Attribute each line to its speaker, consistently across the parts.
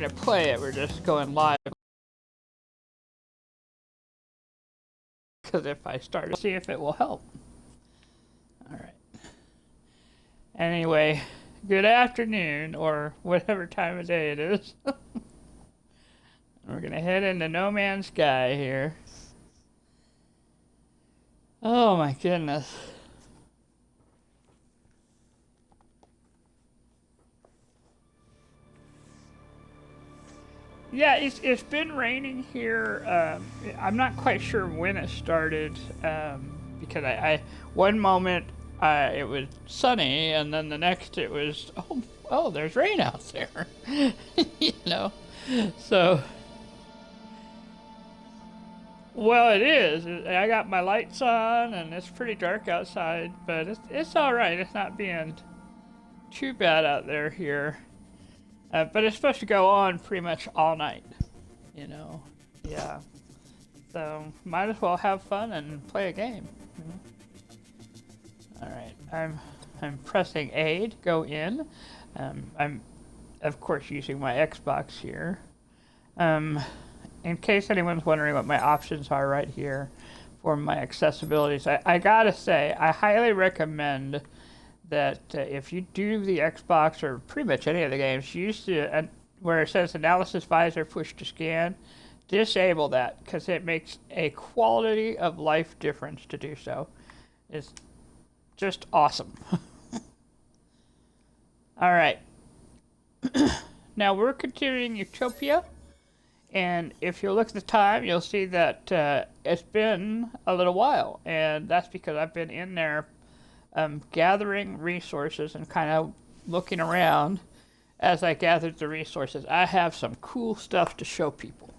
Speaker 1: to play it. We're just going live. Because if I start to see if it will help. Alright. Anyway, good afternoon, or whatever time of day it is. We're gonna head into NoMan'sSky here. Oh my goodness. Yeah, it's been raining here. I'm not quite sure when it started, because I one moment it was sunny, and then the next it was oh there's rain out there, you know. So, well, it is. I got my lights on, and it's pretty dark outside, but it's all right. It's not being too bad out there here. But it's supposed to go on pretty much all night, you know. Yeah. So might as well have fun and play a game. All right. I'm pressing A to go in. I'm of course using my Xbox here. In case anyone's wondering what my options are right here for my accessibilities, I gotta say I highly recommend that if you do the Xbox or pretty much any of the games, use the where it says analysis visor push to scan, disable that because it makes a quality of life difference to do so. It's just awesome. All right. Now we're continuing Utopia, and if you look at the time, you'll see that it's been a little while, and that's because I've been in there gathering resources and kind of looking around as I gathered the resources. I have some cool stuff to show people.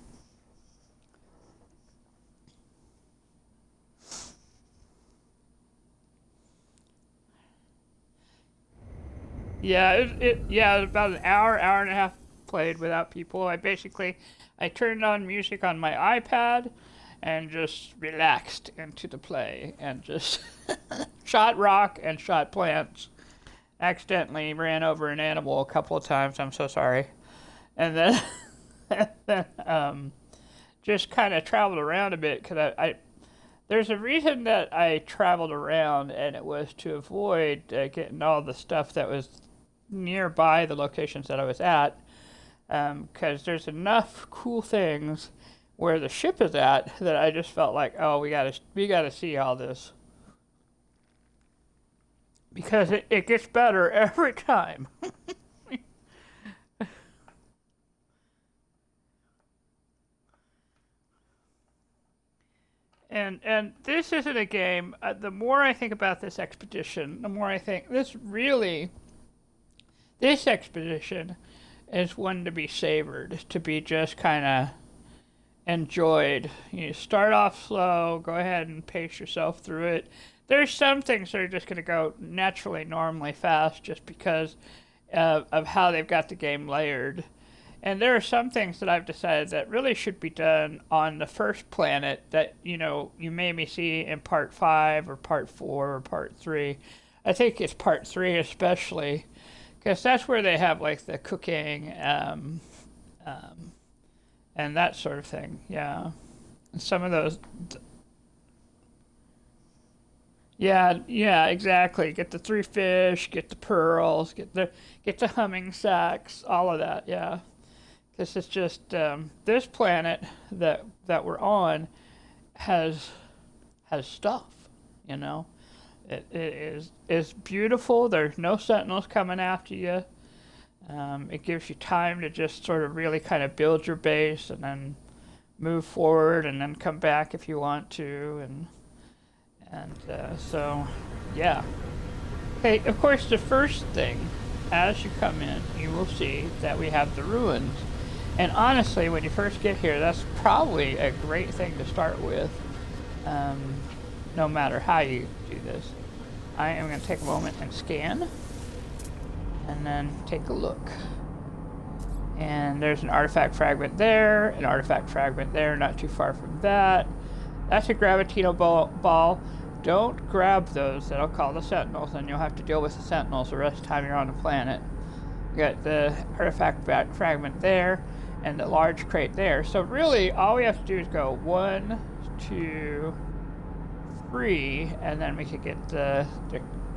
Speaker 1: Yeah, it was about an hour and a half played without people. I turned on music on my iPad and just relaxed into the play and just shot rock and shot plants. Accidentally ran over an animal a couple of times. I'm so sorry. And then, just kind of traveled around a bit because there's a reason that I traveled around, and it was to avoid getting all the stuff that was nearby the locations that I was at, because there's enough cool things where the ship is at that I just felt like, oh, we gotta see all this, because it gets better every time. And this isn't a game. The more I think about this expedition, the more I think this expedition is one to be savored, to be just kind of enjoyed. You start off slow, go ahead and pace yourself through it. There's some things that are just going to go naturally, normally fast just because of how they've got the game layered. And there are some things that I've decided that really should be done on the first planet that, you know, you maybe see in part 5 or part 4 or part 3. I think it's part 3 especially, because that's where they have like the cooking and that sort of thing, yeah. And some of those, yeah, exactly. Get the 3 fish, get the pearls, get the humming sacks, all of that, yeah. This is just this planet that we're on has stuff, you know. It's beautiful. There's no sentinels coming after you. It gives you time to just sort of really kind of build your base and then move forward and then come back if you want to, and so yeah. Okay, of course the first thing as you come in you will see that we have the ruins, and honestly when you first get here that's probably a great thing to start with, no matter how you do this. I am going to take a moment and scan and then take a look. And there's an artifact fragment there, an artifact fragment there, not too far from that. That's a gravitino ball. Don't grab those, that'll call the sentinels, and you'll have to deal with the sentinels the rest of the time you're on the planet. We got the artifact fragment there, and the large crate there. So really, all we have to do is go 1, 2, 3, and then we could get the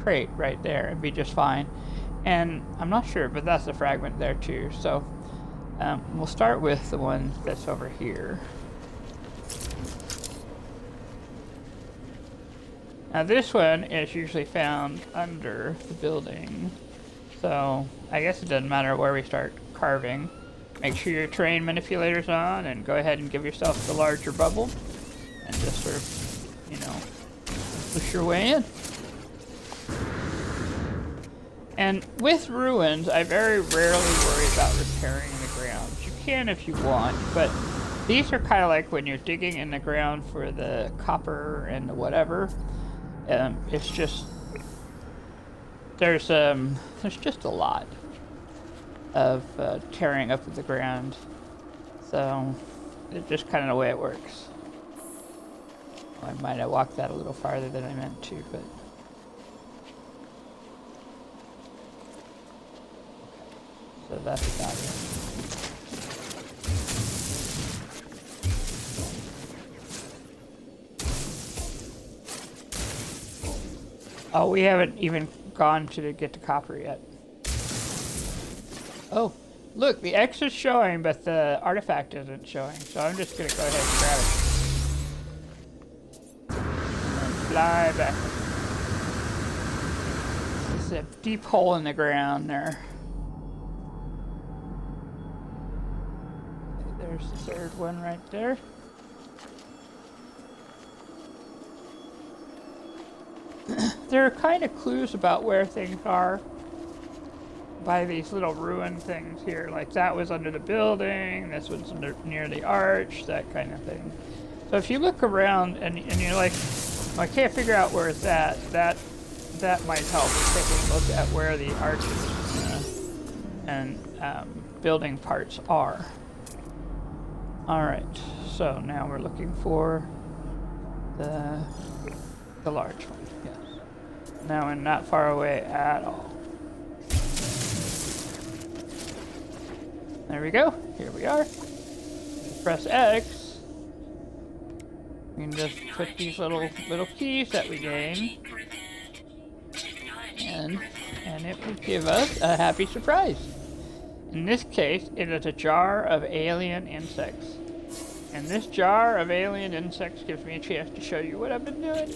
Speaker 1: crate right there and be just fine. And I'm not sure, but that's the fragment there too. So we'll start with the one that's over here. Now this one is usually found under the building, so I guess it doesn't matter where we start carving. Make sure your terrain manipulator's on, and go ahead and give yourself the larger bubble, and just sort of, you know, push your way in. And with ruins, I very rarely worry about repairing the ground. You can if you want, but these are kind of like when you're digging in the ground for the copper and the whatever. It's just there's just a lot of tearing up of the ground, so it's just kind of the way it works. I might have walked that a little farther than I meant to, but so that's about it. Oh, we haven't even gone to get the copper yet. Oh, look, the X is showing, but the artifact isn't showing. So I'm just going to go ahead and grab it. And fly back. This is a deep hole in the ground there. There's the third one right there. There are kind of clues about where things are by these little ruined things here. Like that was under the building, this was near the arch, that kind of thing. So if you look around and you're like, well, I can't figure out where it's at, that might help taking a look at where the arches and building parts are. Alright, so now we're looking for the large one. Now we're not far away at all. There we go. Here we are. Press X. We can just put these little keys that we gain, and it will give us a happy surprise. In this case, it is a jar of alien insects. And this jar of alien insects gives me a chance to show you what I've been doing.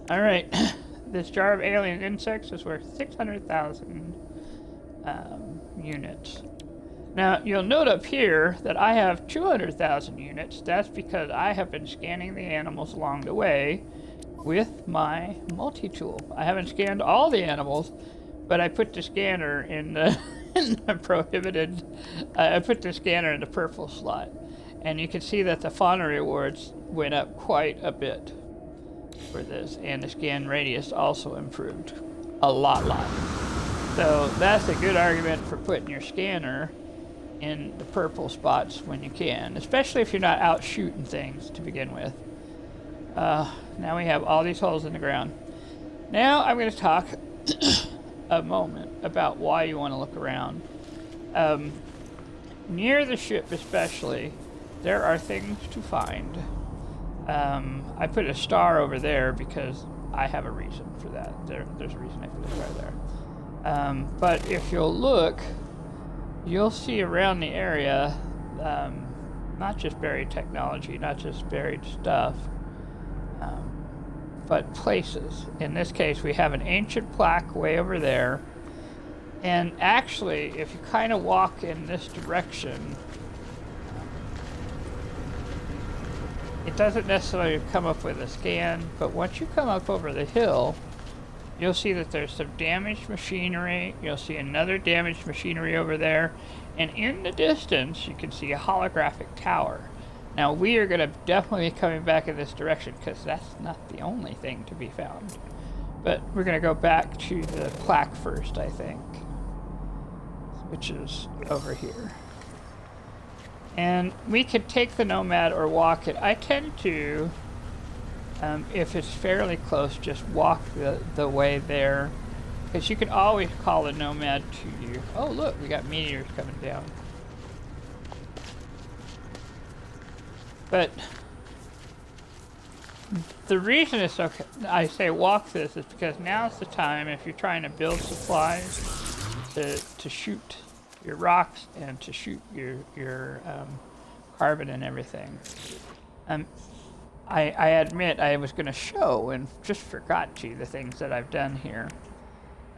Speaker 1: All right. This jar of alien insects is worth 600,000 units. Now, you'll note up here that I have 200,000 units. That's because I have been scanning the animals along the way with my multi-tool. I haven't scanned all the animals, but I put the scanner in the, in the prohibited... I put the scanner in the purple slot. And you can see that the fauna rewards went up quite a bit for this, and the scan radius also improved a lot. So that's a good argument for putting your scanner in the purple spots when you can, especially if you're not out shooting things to begin with. Now we have all these holes in the ground. Now I'm going to talk a moment about why you want to look around. Near the ship especially, there are things to find. I put a star over there because I have a reason for that. There's a reason I put a star there. But if you'll look, you'll see around the area, not just buried technology, not just buried stuff, but places. In this case, we have an ancient plaque way over there. And actually, if you kind of walk in this direction, it doesn't necessarily come up with a scan, but once you come up over the hill, you'll see that there's some damaged machinery. You'll see another damaged machinery over there. And in the distance, you can see a holographic tower. Now, we are going to definitely be coming back in this direction because that's not the only thing to be found. But we're going to go back to the plaque first, I think, which is over here. And we could take the Nomad or walk it. I tend to, if it's fairly close, just walk the way there Because you can always call a nomad to you. Oh, look, we got meteors coming down. But the reason it's okay, I say walk this is because now's the time if you're trying to build supplies to shoot your rocks and to shoot your carbon and everything. I admit I was going to show and just forgot to the things that I've done here.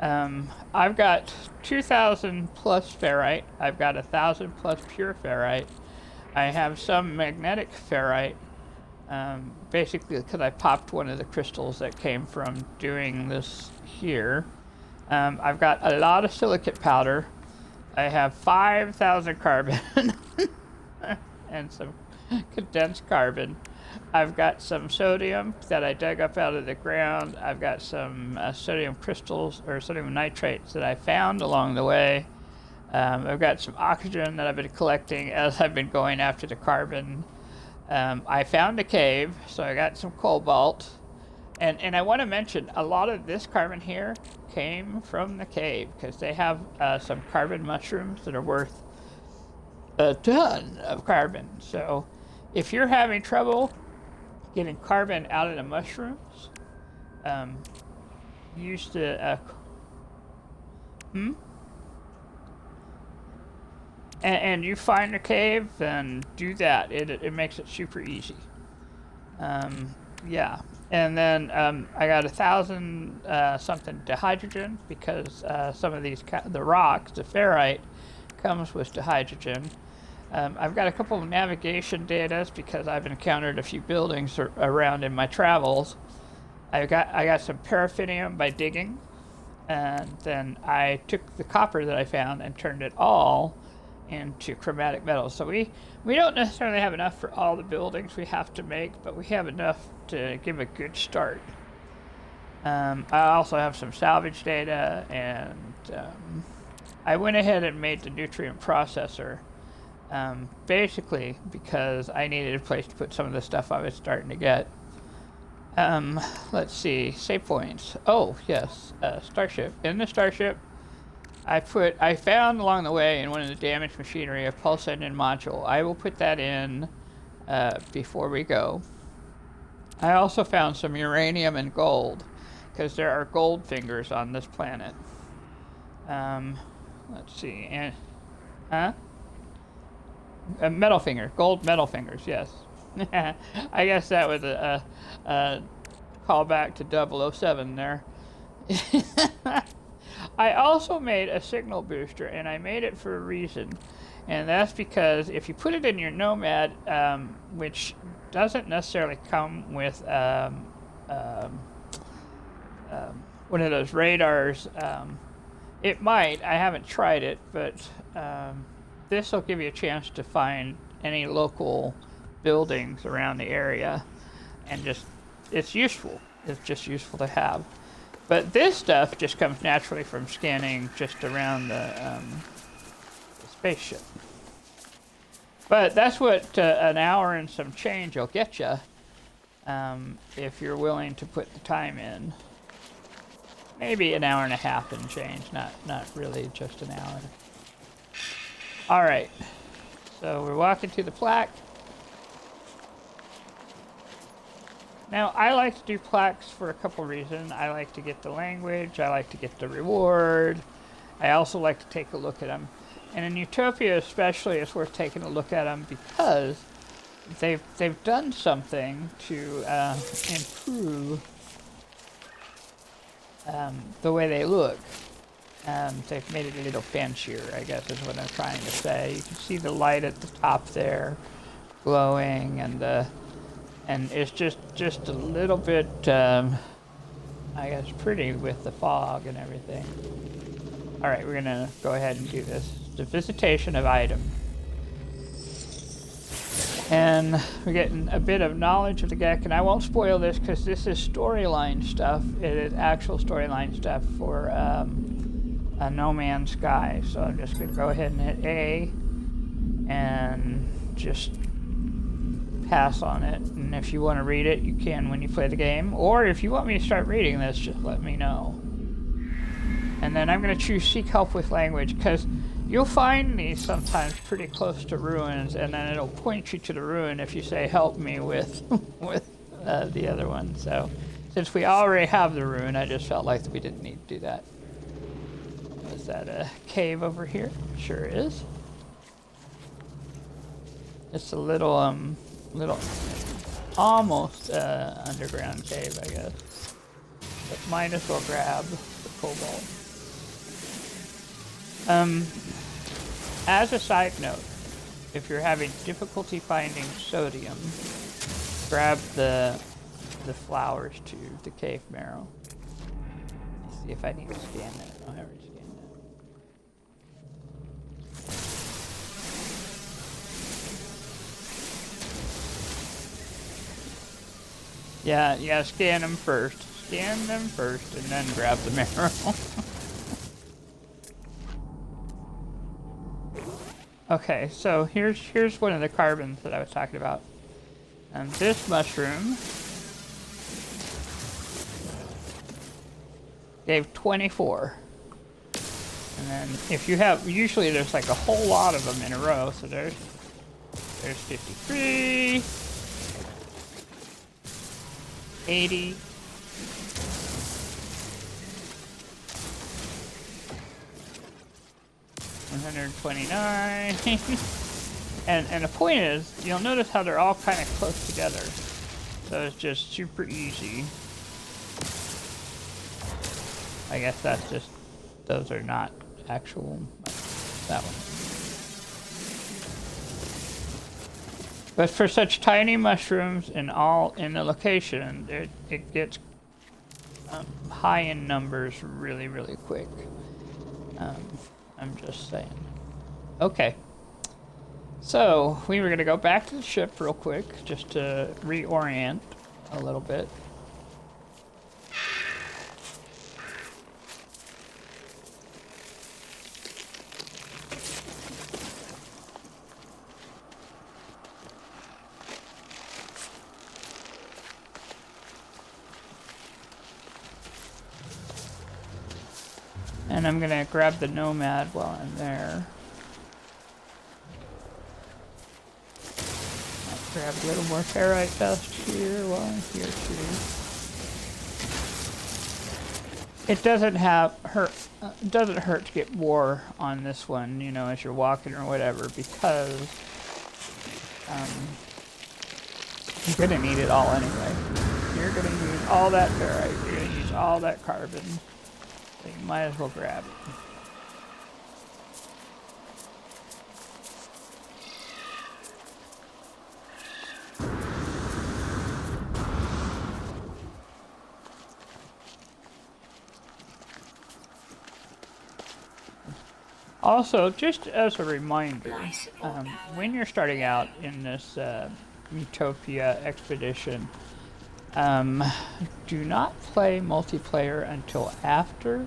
Speaker 1: I've got 2,000 plus ferrite. I've got 1,000 plus pure ferrite. I have some magnetic ferrite, basically because I popped one of the crystals that came from doing this here. I've got a lot of silicate powder. I have 5,000 carbon and some condensed carbon. I've got some sodium that I dug up out of the ground. I've got some sodium crystals or sodium nitrates that I found along the way. I've got some oxygen that I've been collecting as I've been going after the carbon. I found a cave, so I got some cobalt. And I want to mention, a lot of this carbon here came from the cave because they have some carbon mushrooms that are worth a ton of carbon. So if you're having trouble getting carbon out of the mushrooms, use the and you find a cave, then do that. It makes it super easy. Yeah, and then I got 1,000 something dihydrogen because some of these the rocks, the ferrite, comes with dihydrogen. I've got a couple of navigation data because I've encountered a few buildings around in my travels. I got some paraffinium by digging, and then I took the copper that I found and turned it all into chromatic metals. So we don't necessarily have enough for all the buildings we have to make, but we have enough to give a good start. I also have some salvage data, and I went ahead and made the nutrient processor. Basically because I needed a place to put some of the stuff I was starting to get. Let's see, save points. Oh, yes, Starship. In the Starship, I found along the way in one of the damaged machinery a pulse engine module. I will put that in before we go. I also found some uranium and gold, because there are gold fingers on this planet. Let's see, and, metal finger, gold metal fingers, yes. I guess that was a callback to 007 there. I also made a signal booster, and I made it for a reason. And that's because if you put it in your Nomad, which doesn't necessarily come with one of those radars, it might. I haven't tried it, but this will give you a chance to find any local buildings around the area, and it's useful. It's just useful to have. But this stuff just comes naturally from scanning just around the spaceship. But that's what an hour and some change will get you if you're willing to put the time in. Maybe an hour and a half and change, not really just an hour. All right, so we're walking to the plaque. Now, I like to do plaques for a couple reasons. I like to get the language, I like to get the reward. I also like to take a look at them. And in Utopia especially, it's worth taking a look at them because they've done something to improve the way they look. They've made it a little fancier, I guess is what I'm trying to say. You can see the light at the top there glowing, and it's just a little bit, I guess, pretty with the fog and everything. All right, we're gonna go ahead and do this. The visitation of item. And we're getting a bit of knowledge of the Gek, and I won't spoil this because this is storyline stuff. It is actual storyline stuff for a NoMan'sSky. So I'm just gonna go ahead and hit A and just pass on it. And if you want to read it, you can when you play the game. Or if you want me to start reading this, just let me know. And then I'm going to choose Seek Help with Language, because you'll find these sometimes pretty close to ruins, and then it'll point you to the ruin if you say, help me with, with the other one. So since we already have the ruin, I just felt like we didn't need to do that. Is that a cave over here? Sure is. It's a little almost underground cave, I guess. But might as well grab the cobalt. As a side note, if you're having difficulty finding sodium, grab the flowers to the cave marrow. Let's see if I need to scan that. Oh, I already scanned that. Yeah, scan them first. Scan them first, and then grab the marrow. Okay, so here's one of the carbons that I was talking about. This mushroom gave 24. And then if you have, usually there's like a whole lot of them in a row, so there's 53, 80, 129. and the point is, you'll notice how they're all kind of close together. So it's just super easy. I guess that's just, those are not actual, that one. But for such tiny mushrooms in the location, it gets high in numbers really, really quick. I'm just saying. Okay. So, we were going to go back to the ship real quick, just to reorient a little bit. And I'm gonna grab the Nomad while I'm there. I'll grab a little more ferrite dust here while I'm here too. It doesn't hurt to get more on this one, you know, as you're walking or whatever, because you're gonna need it all anyway. You're gonna use all that ferrite. You're gonna use all that carbon. So you might as well grab it. Also, just as a reminder, when you're starting out in this Utopia expedition, do not play multiplayer until after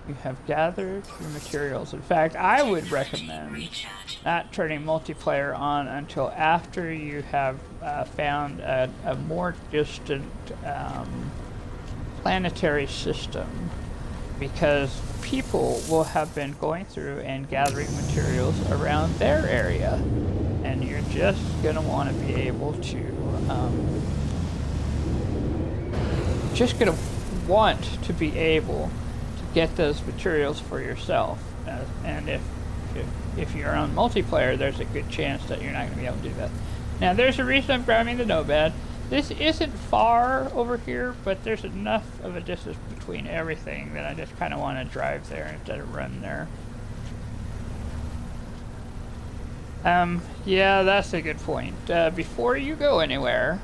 Speaker 1: you have gathered your materials. In fact, I would recommend not turning multiplayer on until after you have found a more distant planetary system, because people will have been going through and gathering materials around their area, and you're just going to want to be able to be able to get those materials for yourself. And if you're on multiplayer, there's a good chance that you're not going to be able to do that. Now, there's a reason I'm grabbing the Nomad. This isn't far over here, but there's enough of a distance between everything that I just kind of want to drive there instead of run there. Yeah, that's a good point. Before you go anywhere,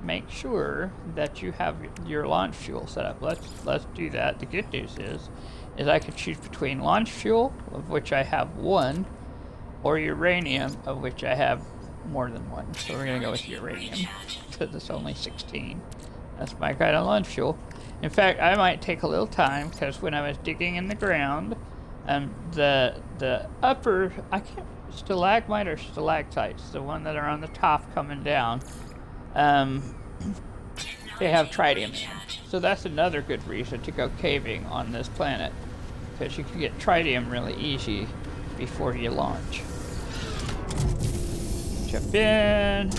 Speaker 1: make sure that you have your launch fuel set up. Let's do that. The good news is I can choose between launch fuel, of which I have one, or uranium, of which I have more than one. So we're gonna go with uranium because it's only 16. That's my kind of launch fuel. In fact, I might take a little time, because when I was digging in the ground, the upper, I can't, stalagmite or stalactites, the one that are on the top coming down, they have tritium in them. So that's another good reason to go caving on this planet, because you can get tritium really easy before you launch. Jump in,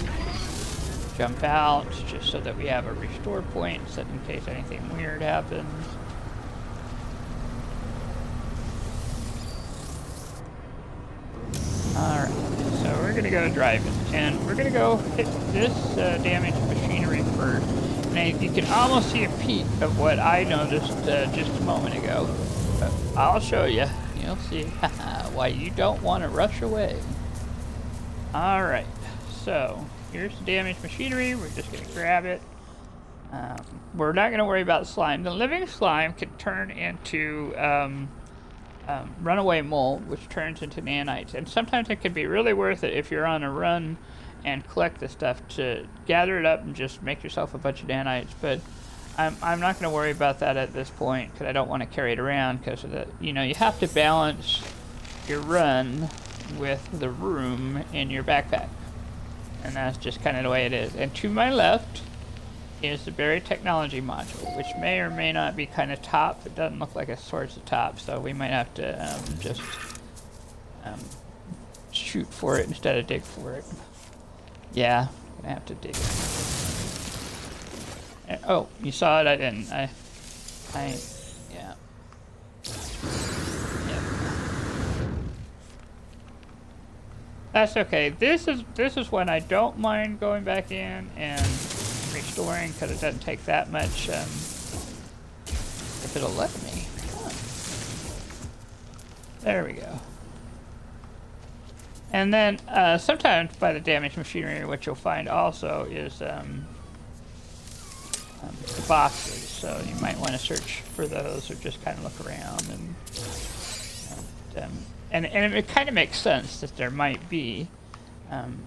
Speaker 1: jump out, just so that we have a restore point, so in case anything weird happens. Alright, so we're gonna go driving, and we're gonna go hit this damaged machinery first. And you can almost see a peek of what I noticed just a moment ago. But I'll show you. You'll see why you don't want to rush away. Alright, so here's the damaged machinery. We're just gonna grab it. We're not gonna worry about slime. The living slime can turn into runaway mold, which turns into nanites, and sometimes it can be really worth it if you're on a run and collect the stuff to gather it up and just make yourself a bunch of nanites. But I'm not going to worry about that at this point, because I don't want to carry it around, because of the, you have to balance your run with the room in your backpack, and that's just kind of the way it is. And to my left is the buried technology module, which may or may not be kind of top. It doesn't look like a source of top, so we might have to just shoot for it instead of dig for it. Yeah, gonna have to dig it. And, oh, you saw it? I didn't. Yeah. Yep. That's okay. This is when I don't mind going back in and restoring, because it doesn't take that much, if it'll let me. Huh. There we go. And then sometimes by the damaged machinery, what you'll find also is the boxes. So you might want to search for those, or just kind of look around, and it kind of makes sense that there might be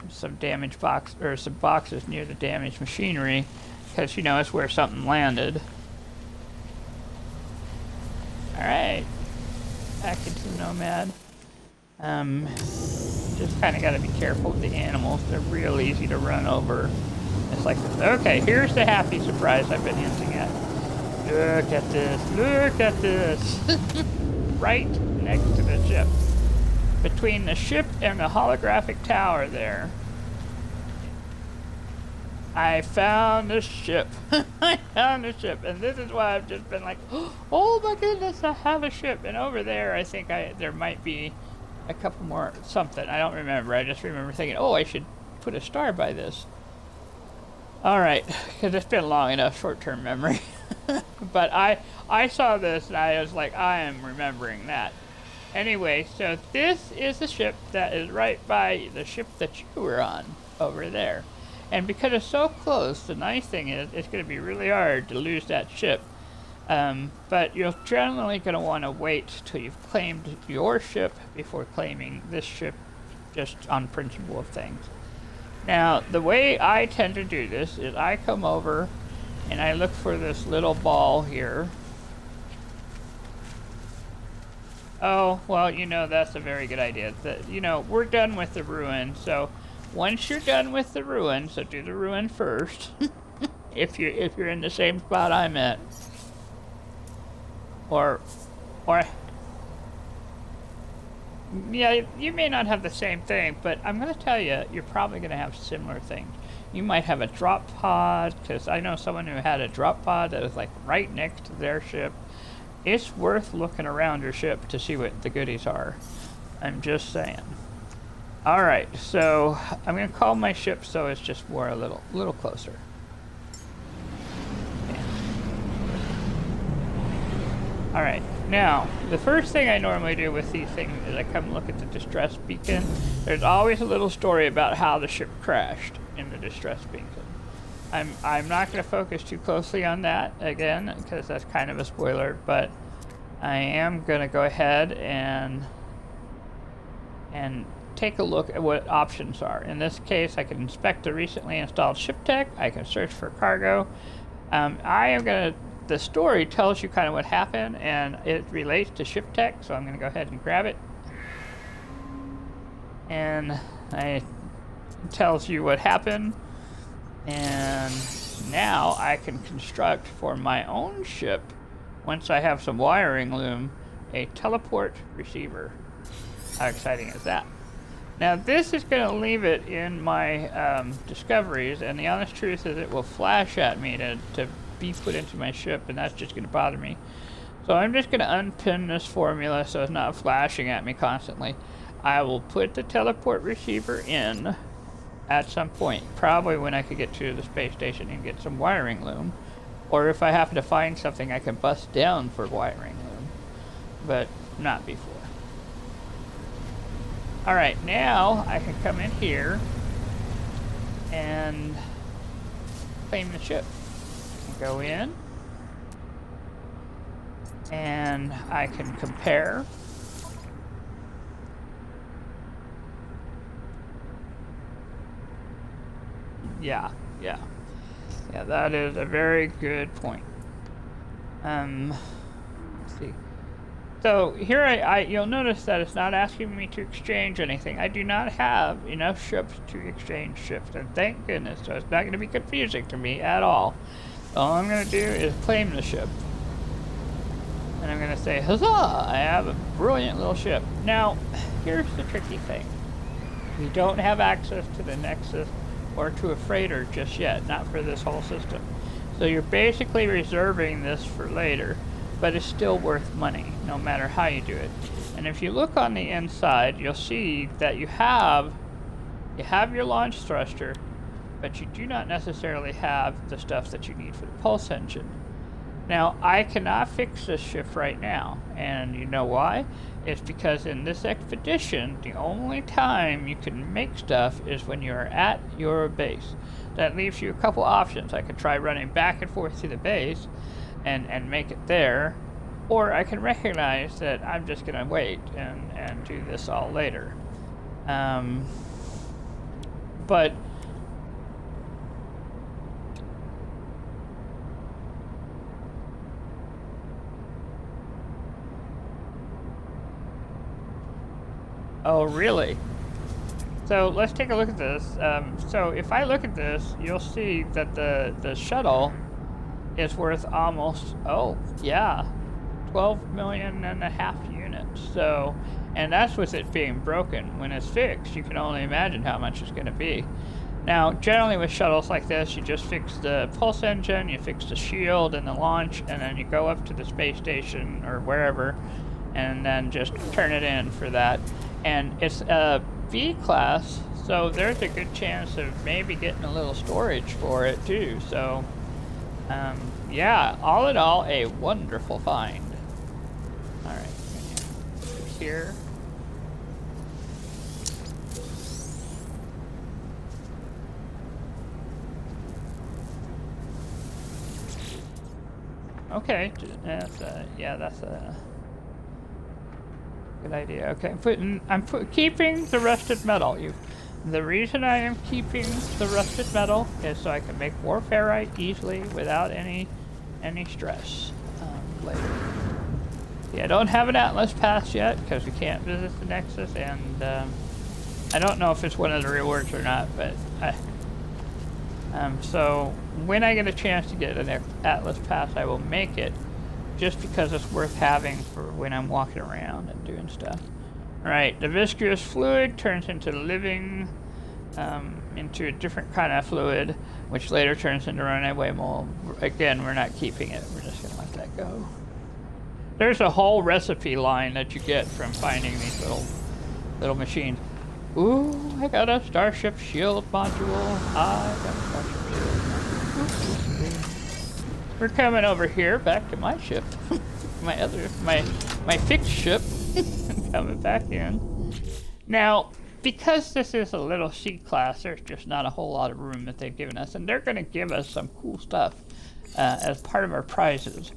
Speaker 1: some damaged box, or some boxes near the damaged machinery, because it's where something landed. All right, back into the Nomad. Just kind of got to be careful with the animals. They're real easy to run over. It's like, okay, here's the happy surprise I've been hinting at. Look at this. Look at this. Right next to the ship. Between the ship and the holographic tower there. I found the ship. I found the ship. And this is why I've just been like, oh my goodness, I have a ship. And over there, I think there might be a couple more something. I don't remember. I just remember thinking, oh, I should put a star by this. Alright, because it's been long enough, short-term memory. But I saw this and I was like, I am remembering that. Anyway, so this is the ship that is right by the ship that you were on over there. And because it's so close, the nice thing is it's going to be really hard to lose that ship. But you're generally going to want to wait till you've claimed your ship before claiming this ship, just on principle of things. Now, the way I tend to do this is I come over and I look for this little ball here. Oh, well, that's a very good idea. We're done with the ruin, so once you're done with the ruin, so do the ruin first, if you're in the same spot I'm at. Or, yeah, you may not have the same thing, but I'm going to tell you, you're probably going to have similar things. You might have a drop pod, because I know someone who had a drop pod that was like right next to their ship. It's worth looking around your ship to see what the goodies are. I'm just saying. Alright, so I'm going to call my ship so it's just more a little closer. Alright, now, the first thing I normally do with these things is I come look at the distress beacon. There's always a little story about how the ship crashed in the distress beacon. I'm not going to focus too closely on that, again, because that's kind of a spoiler, but I am going to go ahead and take a look at what options are. In this case, I can inspect the recently installed ship tech, I can search for cargo. The story tells you kind of what happened, and it relates to ship tech, so I'm going to go ahead and grab it. And it tells you what happened, and now I can construct for my own ship, once I have some wiring loom, a teleport receiver. How exciting is that? Now this is going to leave it in my discoveries, and the honest truth is it will flash at me to be put into my ship, and that's just going to bother me. So I'm just going to unpin this formula so it's not flashing at me constantly. I will put the teleport receiver in at some point, probably when I could get to the space station and get some wiring loom, or if I happen to find something I can bust down for wiring loom, but not before. Alright, now I can come in here and claim the ship. Go in, and I can compare. Yeah, that is a very good point. Let's see. So here you'll notice that it's not asking me to exchange anything. I do not have enough ships to exchange ships, and thank goodness, so it's not going to be confusing to me at all. All I'm going to do is claim the ship. And I'm going to say, huzzah, I have a brilliant little ship. Now, here's the tricky thing. We don't have access to the Nexus or to a freighter just yet, not for this whole system. So you're basically reserving this for later, but it's still worth money, no matter how you do it. And if you look on the inside, you'll see that you have your launch thruster, but you do not necessarily have the stuff that you need for the pulse engine. Now, I cannot fix this ship right now, and you know why? It's because in this expedition, the only time you can make stuff is when you're at your base. That leaves you a couple options. I could try running back and forth to the base and make it there, or I can recognize that I'm just going to wait and do this all later. But oh, really? So let's take a look at this. So if I look at this, you'll see that the shuttle is worth almost, 12 million and a half units. So, and that's with it being broken. When it's fixed, you can only imagine how much it's going to be. Now, generally with shuttles like this, you just fix the pulse engine, you fix the shield and the launch, and then you go up to the space station or wherever, and then just turn it in for that. And it's a V class, so there's a good chance of maybe getting a little storage for it too. So, yeah, all in all, a wonderful find. All right, here. Okay, that's a good idea. Okay, I'm keeping the rusted metal. The reason I am keeping the rusted metal is so I can make more ferrite easily without any stress later. Yeah, I don't have an Atlas pass yet because we can't visit the Nexus, and I don't know if it's one of the rewards or not, but so when I get a chance to get an Atlas pass, I will make it, just because it's worth having for when I'm walking around and doing stuff. Alright, the viscous fluid turns into living, into a different kind of fluid, which later turns into runaway mold. Again, we're not keeping it, we're just gonna let that go. There's a whole recipe line that you get from finding these little machines. Ooh, I got a Starship Shield module. I got a Starship Shield module. We're coming over here, back to my ship. my fixed ship. Coming back in. Now, because this is a little C class, there's just not a whole lot of room that they've given us, and they're going to give us some cool stuff as part of our prizes.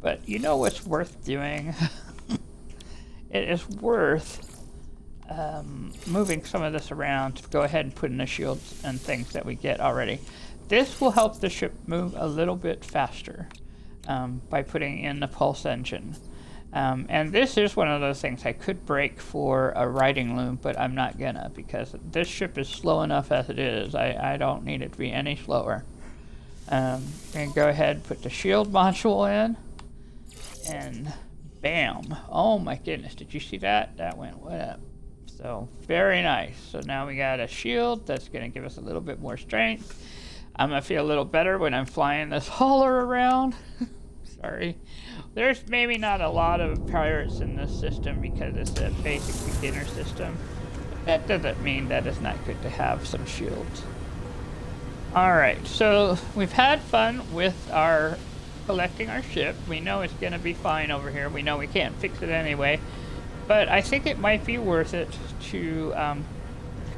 Speaker 1: But you know what's worth doing? It is worth moving some of this around to go ahead and put in the shields and things that we get already. This will help the ship move a little bit faster by putting in the pulse engine. And this is one of those things I could break for a riding loom, but I'm not gonna, because this ship is slow enough as it is. I don't need it to be any slower. And go ahead and put the shield module in, and bam. Oh my goodness, did you see that? That went way up. So very nice. So now we got a shield that's going to give us a little bit more strength. I'm going to feel a little better when I'm flying this hauler around. Sorry. There's maybe not a lot of pirates in this system because it's a basic beginner system. But that doesn't mean that it's not good to have some shields. Alright, so we've had fun with our collecting our ship. We know it's going to be fine over here. We know we can't fix it anyway. But I think it might be worth it to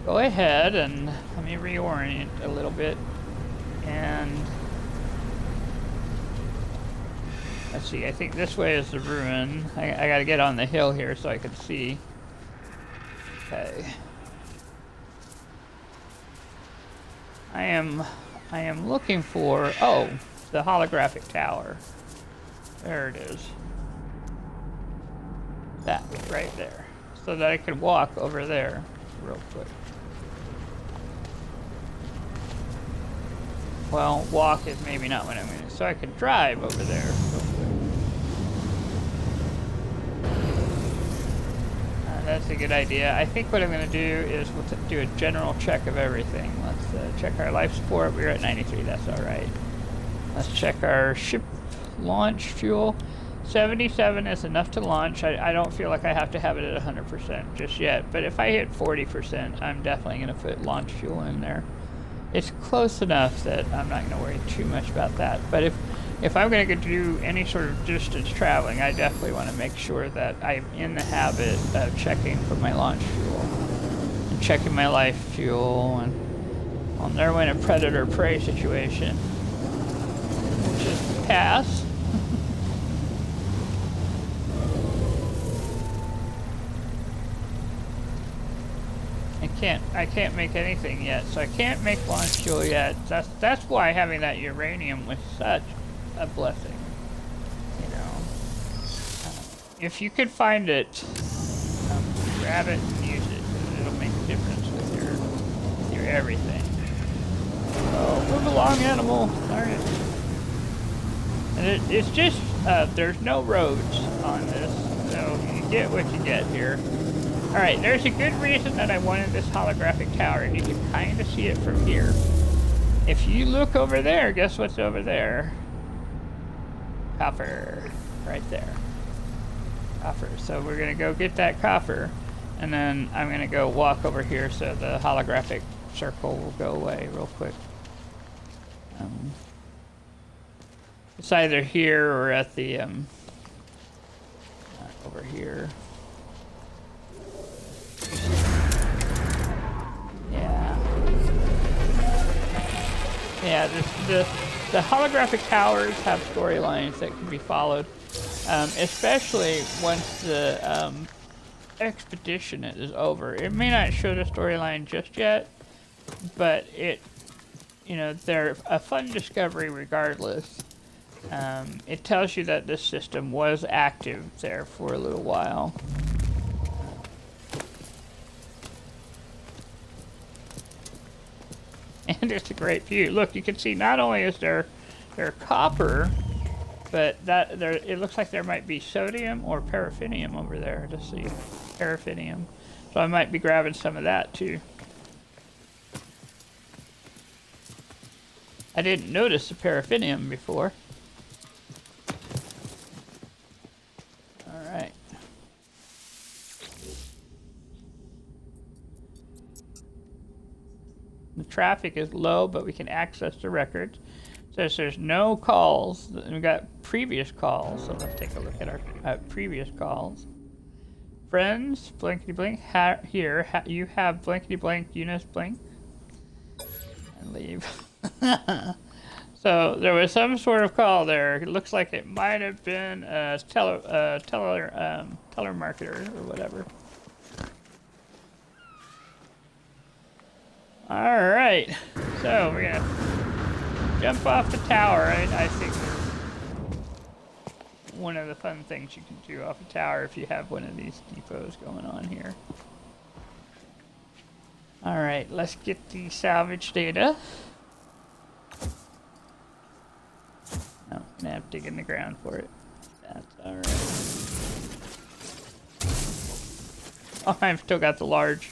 Speaker 1: go ahead and let me reorient a little bit. And let's see, I think this way is the ruin. I got to get on the hill here so I can see. Okay. I am looking for, oh, the holographic tower. There it is. That right there. So that I can walk over there real quick. Well, walk is maybe not what I mean. So I can drive over there real quick. That's a good idea. I think what I'm going to do is we'll do a general check of everything. Let's check our life support. We're at 93. That's all right. Let's check our ship launch fuel. 77 is enough to launch. I don't feel like I have to have it at 100% just yet. But if I hit 40%, I'm definitely going to put launch fuel in there. It's close enough that I'm not going to worry too much about that. But if I'm going to do any sort of distance traveling, I definitely want to make sure that I'm in the habit of checking for my launch fuel and checking my life fuel. And well, there went a predator-prey situation. We'll just pass. I can't make anything yet, so I can't make launch fuel yet. That's why having that uranium was such a blessing, you know. If you could find it, grab it and use it, because it'll make a difference with your everything. Oh, move along, animal! Darn it. And it's just there's no roads on this, so you get what you get here. Alright, there's a good reason that I wanted this holographic tower, and you can kind of see it from here. If you look over there, guess what's over there? Copper. Right there. Copper. So we're going to go get that copper, and then I'm going to go walk over here so the holographic circle will go away real quick. It's either here or at the, over here. Yeah, the holographic towers have storylines that can be followed, especially once the expedition is over. It may not show the storyline just yet, but they're a fun discovery regardless. It tells you that this system was active there for a little while. And it's a great view. Look, you can see not only is there copper, but it looks like there might be sodium or paraffinium over there. Let's see, paraffinium. So I might be grabbing some of that too. I didn't notice the paraffinium before. All right. The traffic is low, but we can access the records. Says there's no calls. We got previous calls, so let's take a look at our previous calls. Friends, blankety blank. Here, you have blankety blank, Eunice blank. And leave. So there was some sort of call there. It looks like it might have been a telemarketer or whatever. Alright, so we're gonna jump off the tower. I think one of the fun things you can do off a tower if you have one of these depots going on here. Alright, let's get the salvage data. not dig in the ground for it. That's alright. Oh, I've still got the large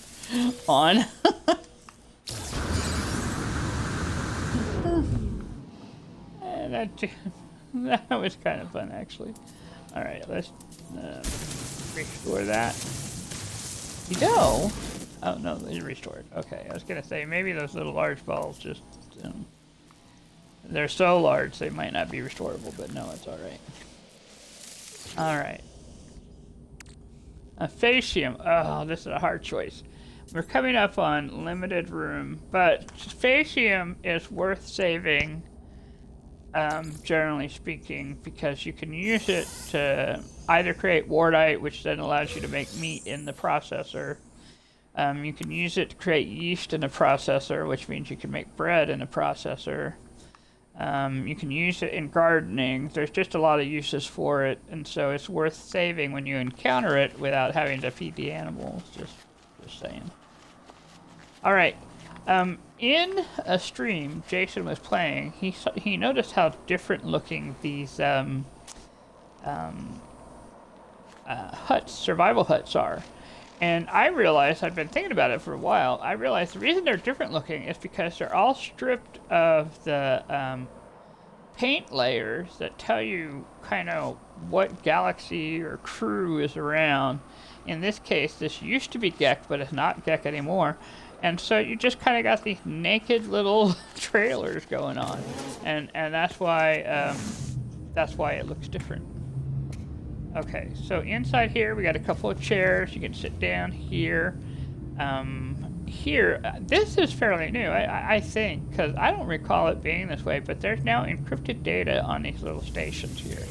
Speaker 1: on. That was kind of fun, actually. Alright, let's restore that. You know... Oh, no, they restored. Okay, I was going to say, maybe those little large balls just... they're so large, they might not be restorable, but no, it's alright. Alright. Aphasia. Oh, this is a hard choice. We're coming up on limited room, but Aphasia is worth saving, generally speaking, because you can use it to either create wardite, which then allows you to make meat in the processor. You can use it to create yeast in a processor, which means you can make bread in a processor. You can use it in gardening. There's just a lot of uses for it, and so it's worth saving when you encounter it without having to feed the animals. Just saying. All right. In a stream Jason was playing, he noticed how different looking these huts, survival huts are. And I realized, I've been thinking about it for a while, I realized the reason they're different looking is because they're all stripped of the paint layers that tell you kind of what galaxy or crew is around. In this case, this used to be Gek, but it's not Gek anymore. And so you just kind of got these naked little trailers going on. And that's why it looks different. Okay, so inside here we got a couple of chairs. You can sit down here. This is fairly new, I think, because I don't recall it being this way, but there's now encrypted data on these little stations here.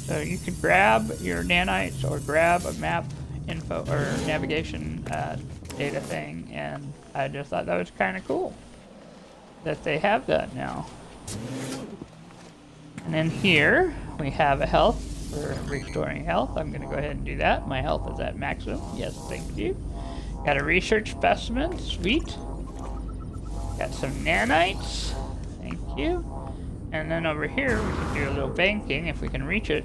Speaker 1: So you can grab your nanites or grab a map info or navigation data thing, and I just thought that was kind of cool that they have that now. And then here we have a health. For restoring health. I'm going to go ahead and do that. My health is at maximum. Yes, thank you. Got a research specimen. Sweet. Got some nanites. Thank you. And then over here, we can do a little banking if we can reach it.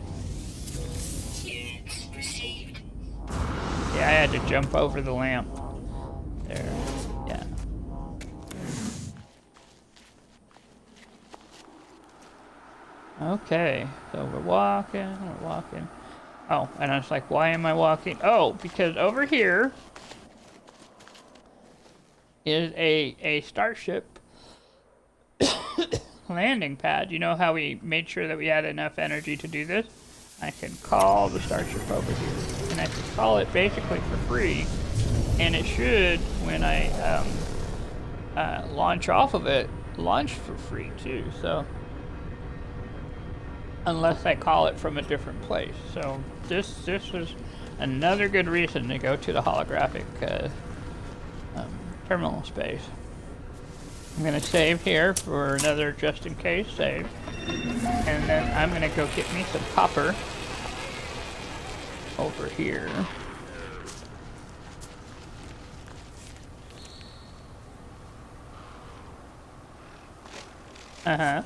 Speaker 1: Yeah, I had to jump over the lamp. There. Yeah. Okay, so we're walking. Oh, and I was like, why am I walking? Oh, because over here is a starship landing pad. You know how we made sure that we had enough energy to do this? I can call the starship over here. And I can call it basically for free. And it should, when I launch off of it, launch for free too, so... Unless I call it from a different place. So this was another good reason to go to the holographic terminal space. I'm going to save here for another just in case save. And then I'm going to go get me some copper over here. Uh-huh.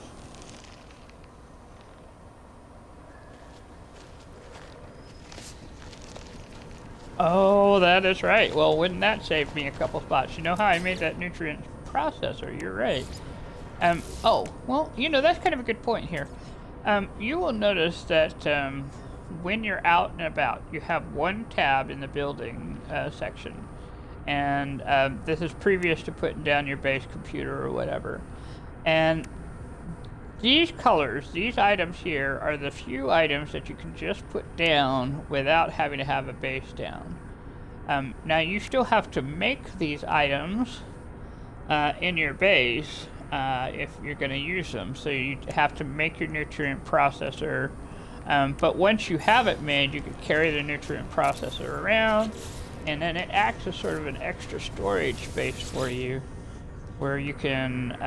Speaker 1: Oh, that is right. Well, wouldn't that save me a couple spots? You know how I made that nutrient processor? You're right. Oh, well, you know, that's kind of a good point here. You will notice that when you're out and about, you have one tab in the building section. And this is previous to putting down your base computer or whatever. And these colors, these items here, are the few items that you can just put down without having to have a base down. Now, you still have to make these items in your base if you're going to use them. So you have to make your nutrient processor. But once you have it made, you can carry the nutrient processor around, and then it acts as sort of an extra storage space for you, where you can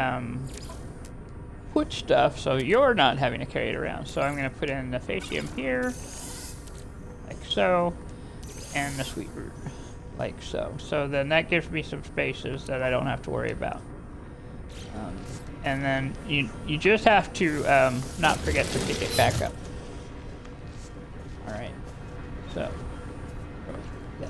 Speaker 1: put stuff so you're not having to carry it around. So I'm going to put in the Facium here, like so, and the sweet root, like so. So then that gives me some spaces that I don't have to worry about. And then you just have to not forget to pick it back up. All right. So. Yeah.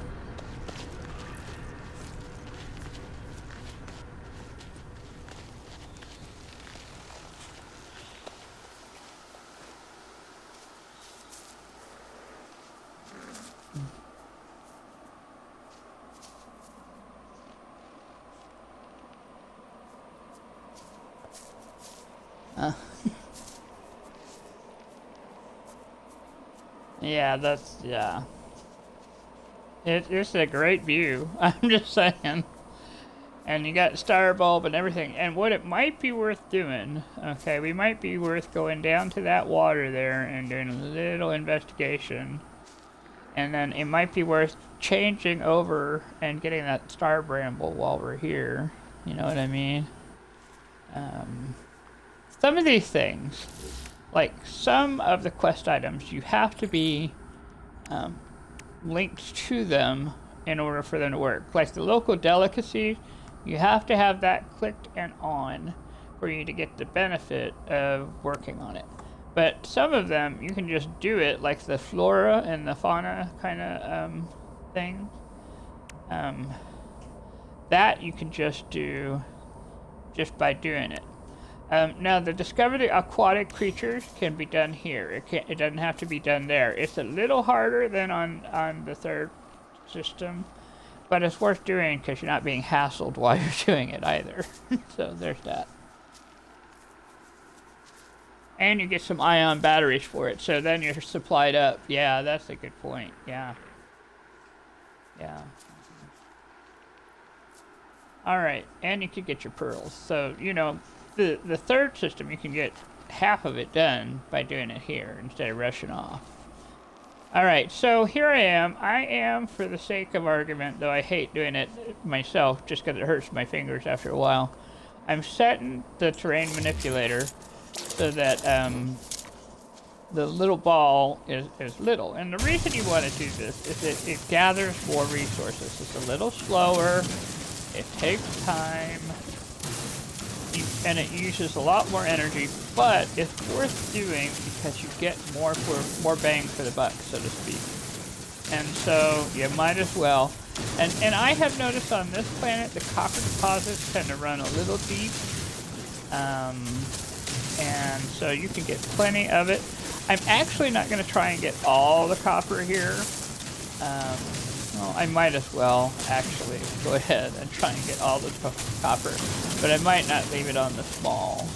Speaker 1: Yeah, yeah. It's a great view. I'm just saying. And you got star bulb and everything. And what it might be worth doing, okay, we might be worth going down to that water there and doing a little investigation. And then it might be worth changing over and getting that star bramble while we're here. You know what I mean? Some of these things, like some of the quest items, you have to be linked to them in order for them to work. Like the local delicacies, you have to have that clicked and on for you to get the benefit of working on it. But some of them, you can just do it, like the flora and the fauna kind of thing. That you can just do just by doing it. Now, the discover the aquatic creatures can be done here. It doesn't have to be done there. It's a little harder than on the third system, but it's worth doing because you're not being hassled while you're doing it either. So there's that. And you get some ion batteries for it, so then you're supplied up. Yeah, that's a good point. Yeah. Yeah. Alright, and you can get your pearls. So, you know, the third system, you can get half of it done by doing it here instead of rushing off. Alright, so here I am. I am, for the sake of argument, though I hate doing it myself just because it hurts my fingers after a while, I'm setting the terrain manipulator so that the little ball is little. And the reason you want to do this is that it gathers more resources. It's a little slower, it takes time, and it uses a lot more energy, but it's worth doing because you get more bang for the buck, so to speak. And so you might as well. And I have noticed on this planet the copper deposits tend to run a little deep. And so you can get plenty of it. I'm actually not going to try and get all the copper here. Well, I might as well actually go ahead and try and get all the copper, but I might not leave it on the small.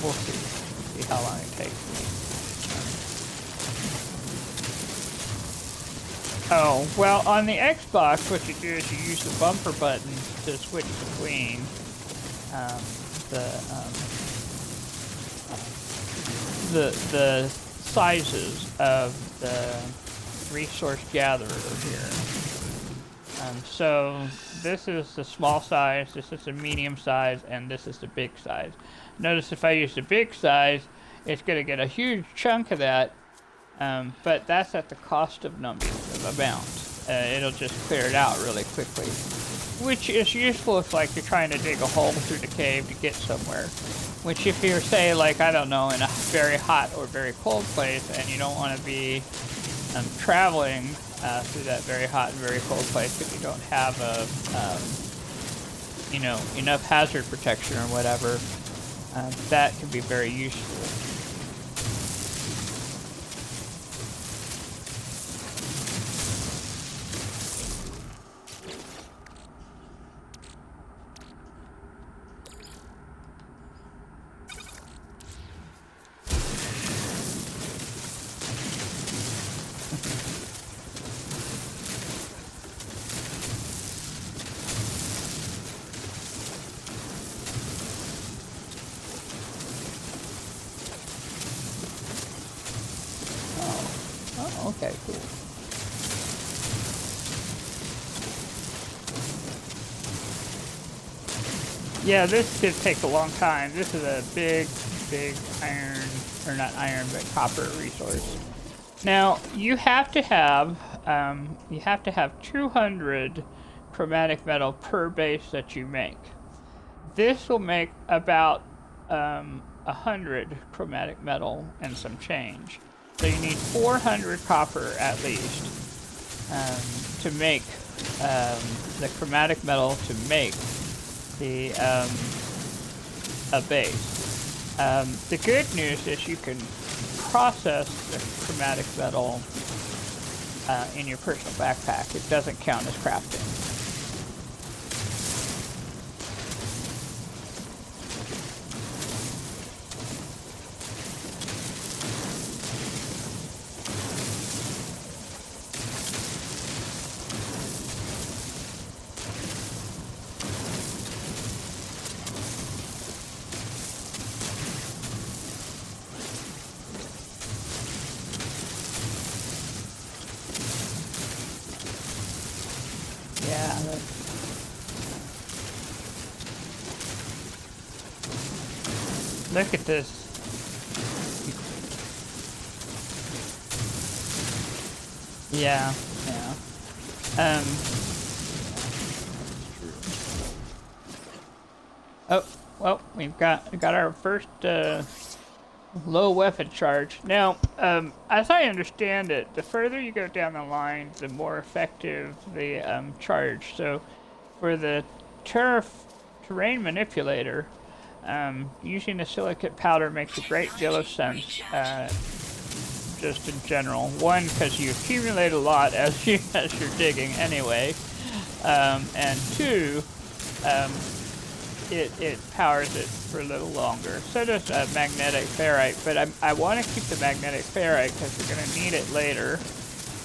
Speaker 1: We'll see how long it takes me. Oh, well, on the Xbox, what you do is you use the bumper buttons to switch between the sizes of the resource gatherer here. So this is the small size, this is the medium size, and this is the big size. Notice if I use the big size, it's going to get a huge chunk of that, but that's at the cost of numbers of amount. It'll just clear it out really quickly, which is useful if like you're trying to dig a hole through the cave to get somewhere. Which if you're, say, like, I don't know, in a very hot or very cold place and you don't want to be traveling through that very hot and very cold place if you don't have you know, enough hazard protection or whatever, that can be very useful. Okay, cool. Yeah, this could take a long time. This is a big iron, or not iron, but copper resource. Now, you have to have 200 chromatic metal per base that you make. this will make about 100 chromatic metal and some change. So you need 400 copper at least to make the chromatic metal to make the a base. The good news is you can process the chromatic metal in your personal backpack. It doesn't count as crafting. Yeah, look at this. Yeah, yeah. Oh, well, we've got our first low weapon charge. Now, as I understand it, the further you go down the line, the more effective the charge. So, for the terrain manipulator, using the silicate powder makes a great deal of sense. Just in general, one, because you accumulate a lot as you're digging anyway, and two, it powers it for a little longer. So does magnetic ferrite, but I want to keep the magnetic ferrite because we're going to need it later.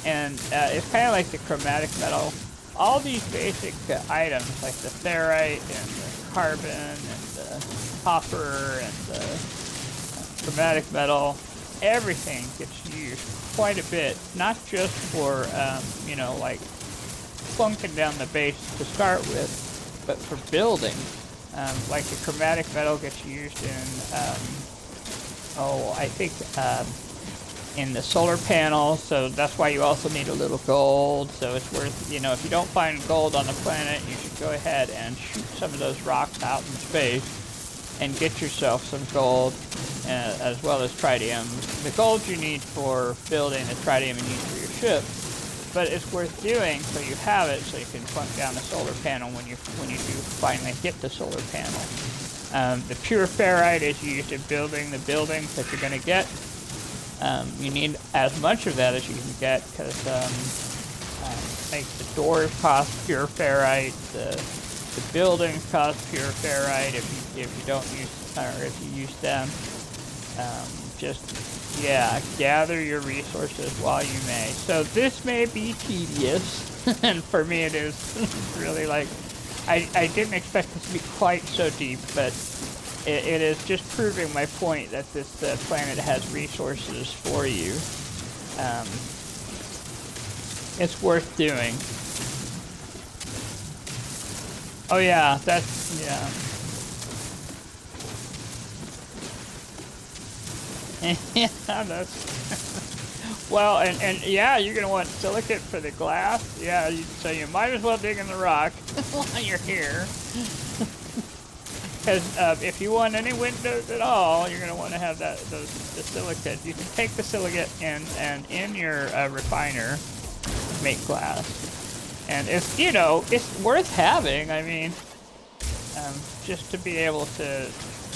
Speaker 1: And it's kind of like the chromatic metal. All these basic items, like the ferrite and the carbon and the copper and the chromatic metal, everything gets used quite a bit. Not just for, you know, like plunking down the base to start with, but for building. Like the chromatic metal gets used in, I think in the solar panels, so that's why you also need a little gold. So it's worth, you know, if you don't find gold on the planet, you should go ahead and shoot some of those rocks out in space and get yourself some gold, as well as tritium. The gold you need for building, the tritium you need for your ship. But it's worth doing so you have it, so you can plunk down the solar panel when you do finally get the solar panel. The pure ferrite is used in building the buildings that you're going to get. You need as much of that as you can get because like the doors cost pure ferrite, the buildings cost pure ferrite if you don't use, or if you use them. Yeah, gather your resources while you may. So this may be tedious, and for me it is really like, I didn't expect this to be quite so deep, but it is just proving my point that this planet has resources for you. It's worth doing. Oh yeah, yeah. Yeah, that's well, and yeah, you're gonna want silicate for the glass. Yeah, so you might as well dig in the rock while you're here, because if you want any windows at all, you're gonna want to have the silicate. You can take the silicate and in your refiner make glass, and it's, you know, it's worth having. I mean, just to be able to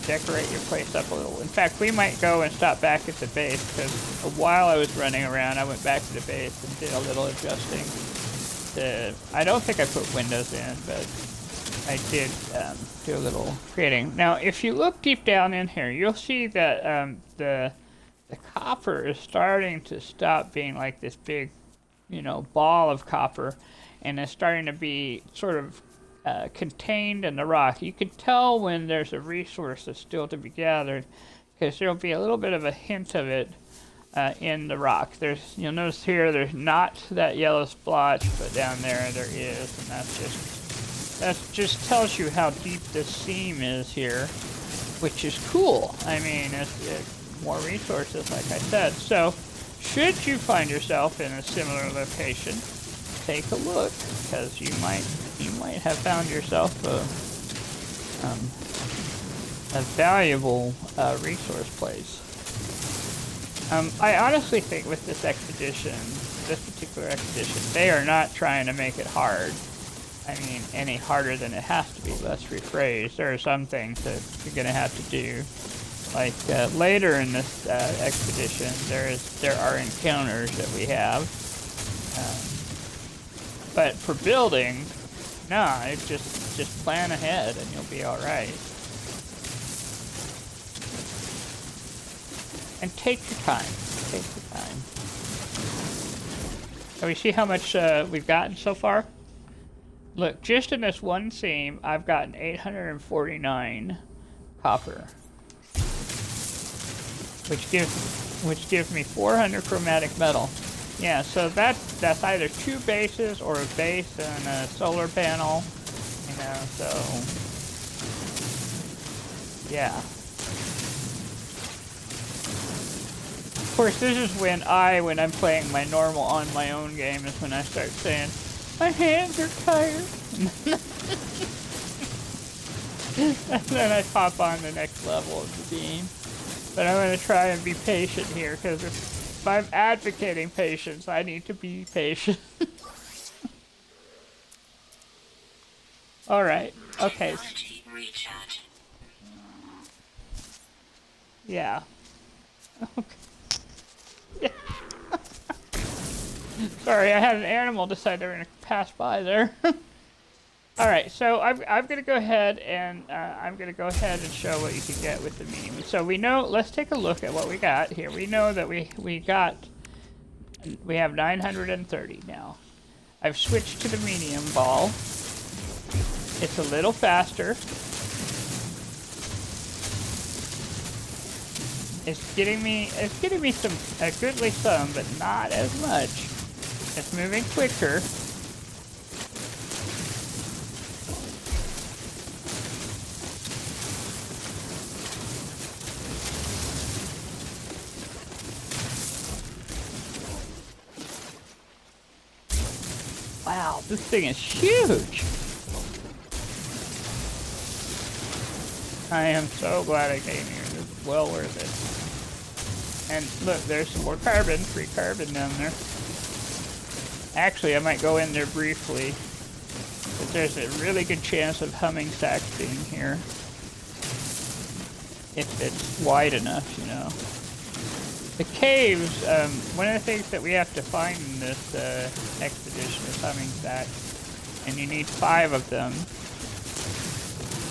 Speaker 1: decorate your place up a little. In fact, we might go and stop back at the base, because while I was running around, I went back to the base and did a little adjusting. I don't think I put windows in, but I did do a little creating. Now, if you look deep down in here, you'll see that the copper is starting to stop being like this big, you know, ball of copper, and it's starting to be sort of contained in the rock. You can tell when there's a resource that's still to be gathered, because there'll be a little bit of a hint of it in the rock. You'll notice here there's not that yellow splotch, but down there is, and that just tells you how deep this seam is here, which is cool. I mean, it's more resources, like I said. So, should you find yourself in a similar location, take a look, because you might have found yourself a valuable resource place. I honestly think with this expedition, this particular expedition, they are not trying to make it hard. I mean, any harder than it has to be. Let's rephrase. There are some things that you're going to have to do. Like later in this expedition, there are encounters that we have. But for building, nah, it's just plan ahead and you'll be all right. And take your time. Take your time. Can we see how much we've gotten so far? Look, just in this one seam, I've gotten 849 copper, which gives me 400 chromatic metal. Yeah, so that's either 2 bases or a base and a solar panel, you know. So yeah. Of course, this is when I'm playing my normal on my own game, is when I start saying, my hands are tired. And then I pop on the next level of the beam. But I'm going to try and be patient here, because if I'm advocating patience, I need to be patient. Alright, okay. Yeah. Okay. Yeah. Sorry, I had an animal decide they were going to pass by there. Alright, so I'm going to go ahead and show what you can get with the medium. So we know, let's take a look at what we got here. We know that we have 930 now. I've switched to the medium ball. It's a little faster. It's getting me a goodly sum, but not as much. It's moving quicker. Wow, this thing is huge. I am so glad I came here. This is well worth it. And look, there's some more carbon, free carbon down there. Actually, I might go in there briefly, but there's a really good chance of humming sacks being here. If it's wide enough, you know. The caves, one of the things that we have to find in this expedition is humming sacks, and you need 5 of them.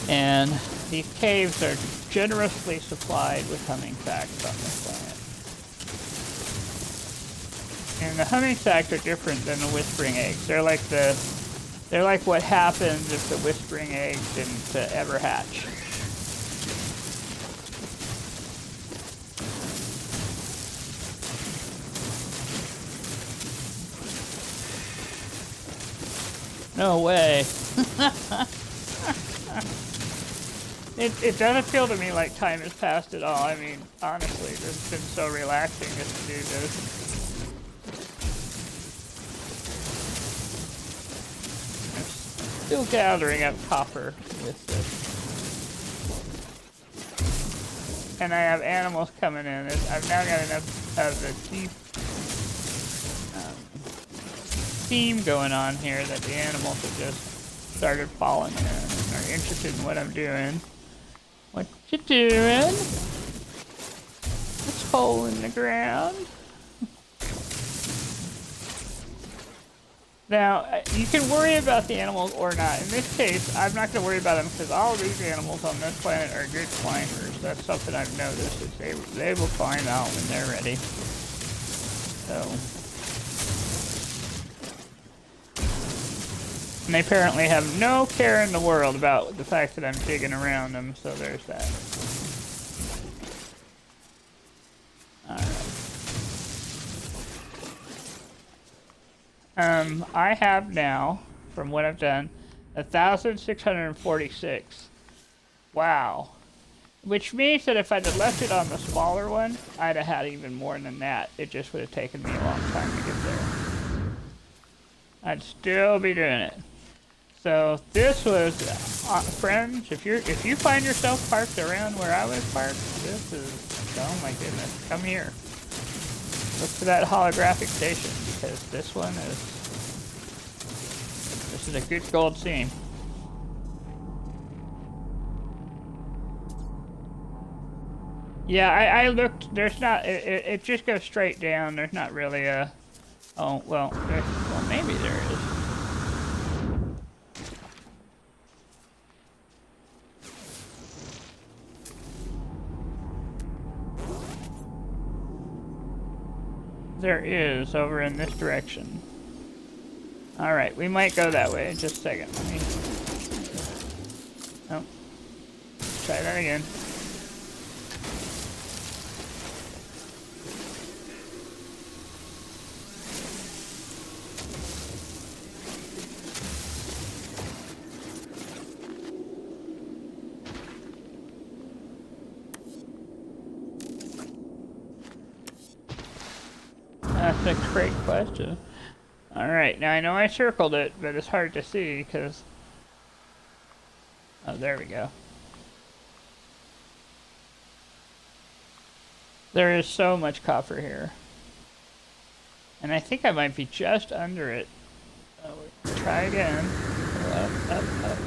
Speaker 1: And these caves are generously supplied with humming sacks on this planet. And the humming sacks are different than the whispering eggs. They're like what happens if the whispering eggs didn't ever hatch. No way. It doesn't feel to me like time has passed at all. I mean, honestly, it's been so relaxing just to do this. I'm still gathering up copper with this. And I have animals coming in. I've now got enough of the deep theme going on here that the animals have just started falling in and are interested in what I'm doing. What you doing? What's hole in the ground? Now, you can worry about the animals or not. In this case, I'm not going to worry about them because all of these animals on this planet are good climbers. That's something I've noticed, is they will climb out when they're ready. So, and they apparently have no care in the world about the fact that I'm digging around them, so there's that. Alright. I have now, from what I've done, 1,646. Wow. Which means that if I'd have left it on the smaller one, I'd have had even more than that. It just would have taken me a long time to get there. I'd still be doing it. So this was, friends. If you find yourself parked around where I was parked, this is, oh my goodness, come here. Look for that holographic station because this is a good gold seam. Yeah, I looked. There's not. It just goes straight down. There's not really a. Oh well. Well, maybe there is. There is over in this direction. All right, we might go that way. Just a second. Let me. Oh. Try that again. That's a great question. Alright, now I know I circled it, but it's hard to see because... Oh, there we go. There is so much copper here. And I think I might be just under it. Try again. Up, up, up.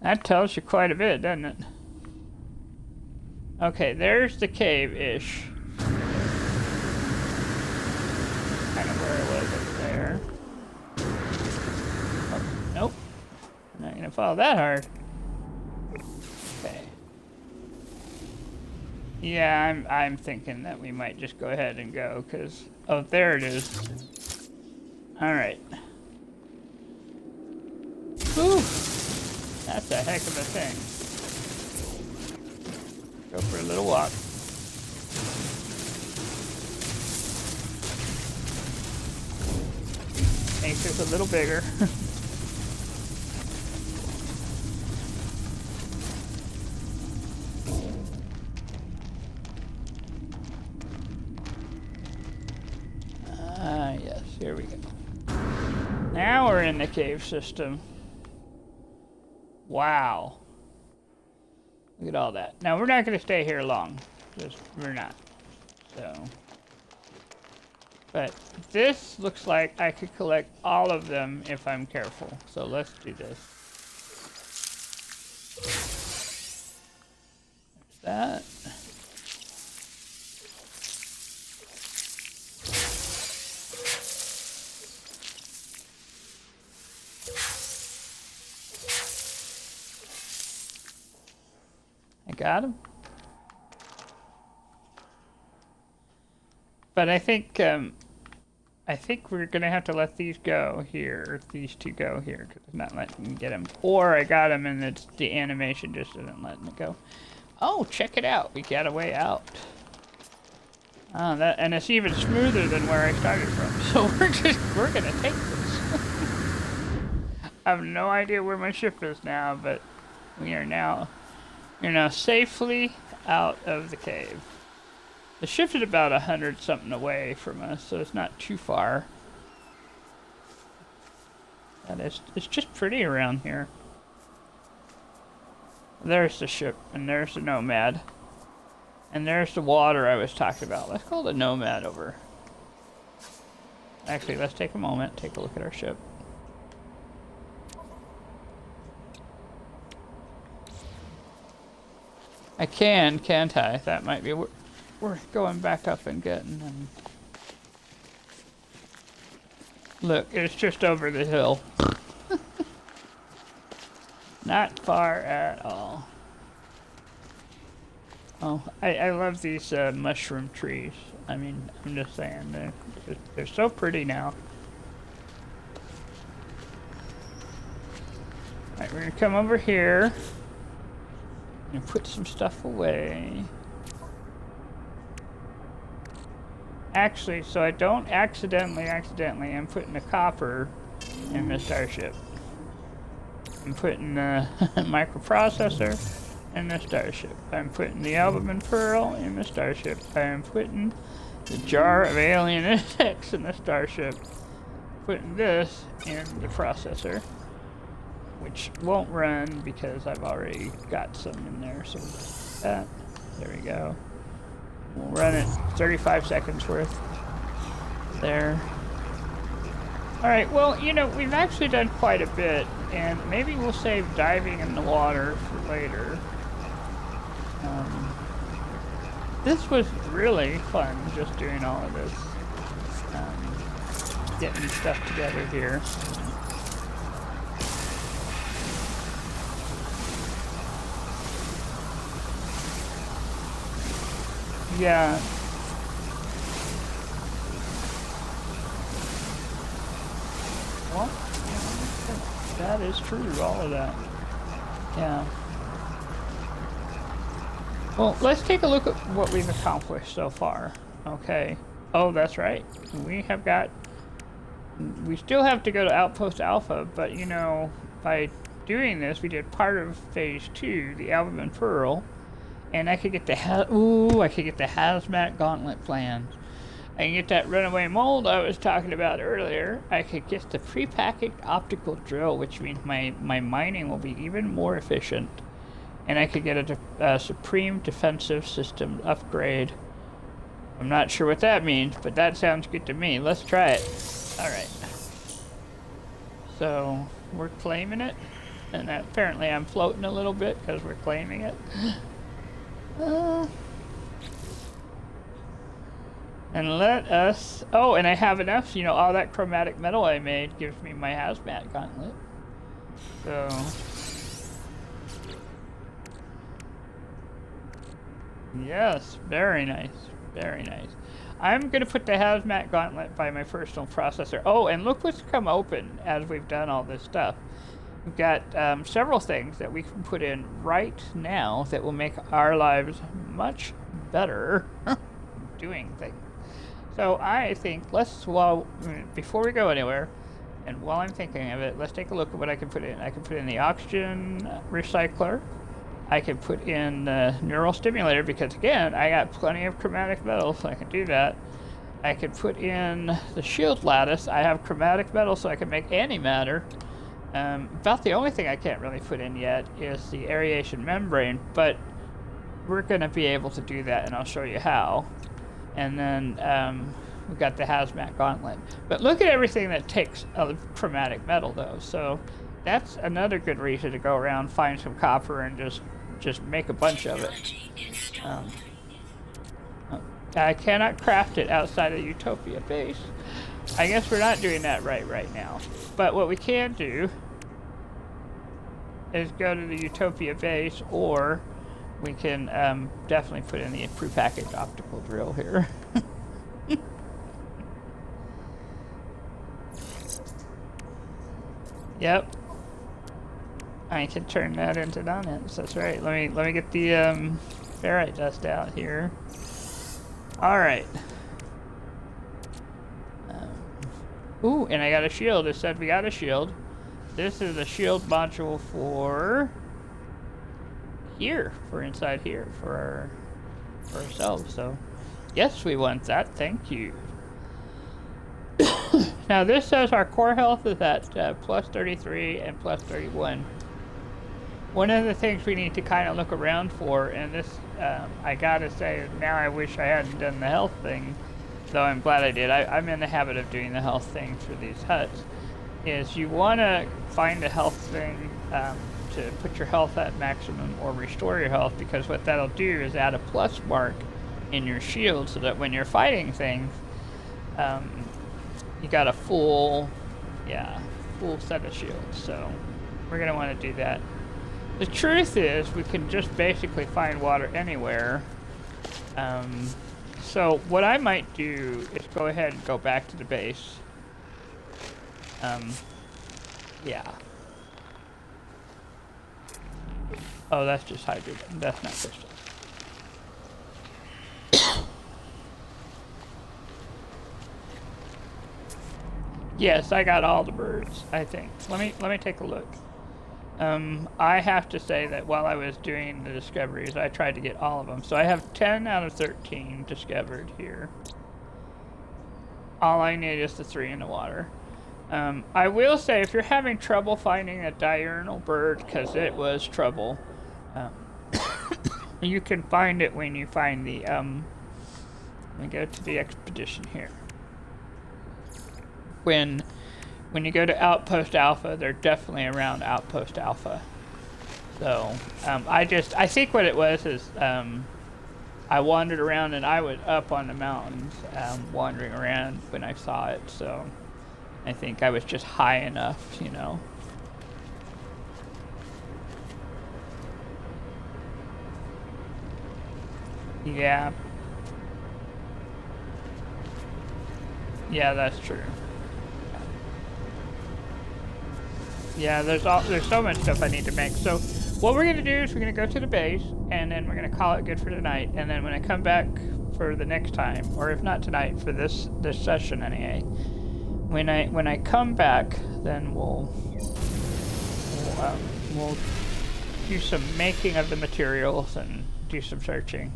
Speaker 1: That tells you quite a bit, doesn't it? Okay, there's the cave-ish. Kind of where it was over there. Oh, nope. I'm not gonna follow that hard. Okay. Yeah, I'm thinking that we might just go ahead and go, cause oh, there it is. All right. Whew. That's a heck of a thing. Go for a little walk. Makes it a little bigger. Yes, here we go. Now we're in the cave system. Wow. Look at all that. Now, we're not going to stay here long. We're not. So. But this looks like I could collect all of them if I'm careful. So let's do this. There's that. I got him. But I think we're gonna have to let these go here, these two go here, because it's not letting me get them. Or I got them and it's the animation just isn't letting it go. Oh, check it out! We got a way out. Oh, and it's even smoother than where I started from. So we're gonna take this. I have no idea where my ship is now, but we're now safely out of the cave. The ship is about 100 something away from us, so it's not too far. And it's just pretty around here. There's the ship, and there's the Nomad. And there's the water I was talking about. Let's call the Nomad over. Actually, let's take a moment, take a look at our ship. I can, can't I? That might be worth going back up and getting. And look, it's just over the hill. Not far at all. Oh, I love these mushroom trees. I mean, I'm just saying, they're so pretty now. Alright, we're gonna come over here and put some stuff away. Actually, so I don't accidentally, I'm putting the copper in the starship. I'm putting the microprocessor in the starship. I'm putting the albumin pearl in the starship. I'm putting the jar of alien insects in the starship. putting this in the processor, which won't run because I've already got some in there. So that, there we go. We'll run it 35 seconds worth there. All right, well, you know, we've actually done quite a bit, and maybe we'll save diving in the water for later. This was really fun, just doing all of this, getting stuff together here. Yeah. Well, that is true, all of that. Yeah. Well, let's take a look at what we've accomplished so far. Okay. Oh, that's right. We still have to go to Outpost Alpha, but you know, by doing this, we did part of Phase 2, the Album and Pearl, and I could get the Hazmat Gauntlet plans. I can get that runaway mold I was talking about earlier. I could get the prepackaged optical drill, which means my mining will be even more efficient. And I could get a Supreme Defensive System upgrade. I'm not sure what that means, but that sounds good to me. Let's try it. Alright. So, we're claiming it. And apparently I'm floating a little bit because we're claiming it. And let us... Oh, and I have enough. You know, all that chromatic metal I made gives me my hazmat gauntlet. So... Yes, very nice. Very nice. I'm going to put the hazmat gauntlet by my personal processor. Oh, and look what's come open as we've done all this stuff. We've got several things that we can put in right now that will make our lives much better doing things. So I think before we go anywhere, and while I'm thinking of it, let's take a look at what I can put in. I can put in the oxygen recycler. I can put in the neural stimulator because, again, I got plenty of chromatic metal, so I can do that. I can put in the shield lattice. I have chromatic metal, so I can make antimatter. About the only thing I can't really put in yet is the aeration membrane, but we're going to be able to do that, and I'll show you how. And then we've got the hazmat gauntlet. But look at everything that takes chromatic metal, though. So that's another good reason to go around, find some copper, and just make a bunch of it. I cannot craft it outside of Utopia base. I guess we're not doing that right now. But what we can do is go to the Utopia base, or we can definitely put in the prepackaged optical drill here. Yep. I can turn that into nonits. That's right. Let me get the ferrite dust out here. All right. Ooh, and I got a shield. It said we got a shield. This is a shield module for here, for inside here, for ourselves. So, yes, we want that. Thank you. Now, this says our core health is at plus 33 and plus 31. One of the things we need to kind of look around for, and this, I gotta say, now I wish I hadn't done the health thing, though I'm glad I did. I'm in the habit of doing the health thing for these huts, is you want to find a health thing to put your health at maximum or restore your health, because what that'll do is add a plus mark in your shield so that when you're fighting things, you got a full set of shields. So we're going to want to do that. The truth is, we can just basically find water anywhere. So what I might do is go ahead and go back to the base. Yeah. Oh, that's just hydrogen. That's not crystal. Yes, I got all the birds, I think. Let me take a look. I have to say that while I was doing the discoveries, I tried to get all of them. So I have 10 out of 13 discovered here. All I need is the 3 in the water. I will say, if you're having trouble finding a diurnal bird, because it was trouble, um, you can find it when you find the, let me go to the expedition here. When you go to Outpost Alpha, they're definitely around Outpost Alpha. So, I think what it was is, I wandered around and I was up on the mountains, wandering around when I saw it, so I think I was just high enough, you know. Yeah. Yeah, that's true. Yeah, there's so much stuff I need to make. So what we're gonna do is we're gonna go to the base, and then we're gonna call it good for tonight. And then when I come back for the next time, or if not tonight, for this session anyway, when I come back, then we'll do some making of the materials and do some searching.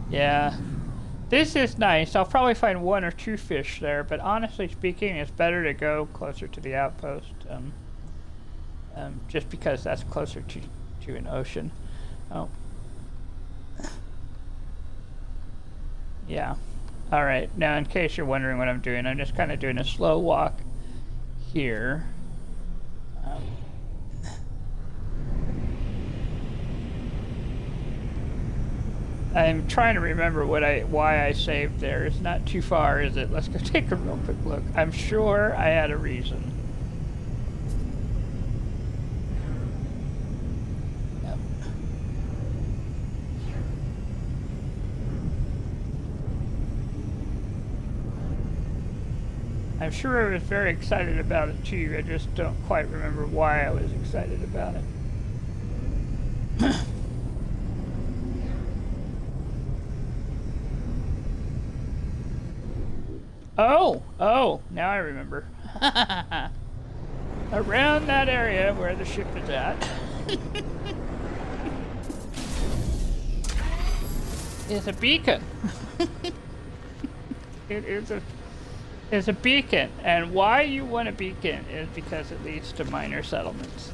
Speaker 1: Yeah. This is nice. I'll probably find 1 or 2 fish there, but honestly speaking, it's better to go closer to the outpost, just because that's closer to an ocean. Oh. Yeah. All right. Now, in case you're wondering what I'm doing, I'm just kind of doing a slow walk here. I'm trying to remember why I saved there. It's not too far, is it? Let's go take a real quick look. I'm sure I had a reason. Yep. I'm sure I was very excited about it too. I just don't quite remember why I was excited about it. Oh, now I remember. Around that area where the ship is at is a beacon. It is a beacon, and why you want a beacon is because it leads to minor settlements.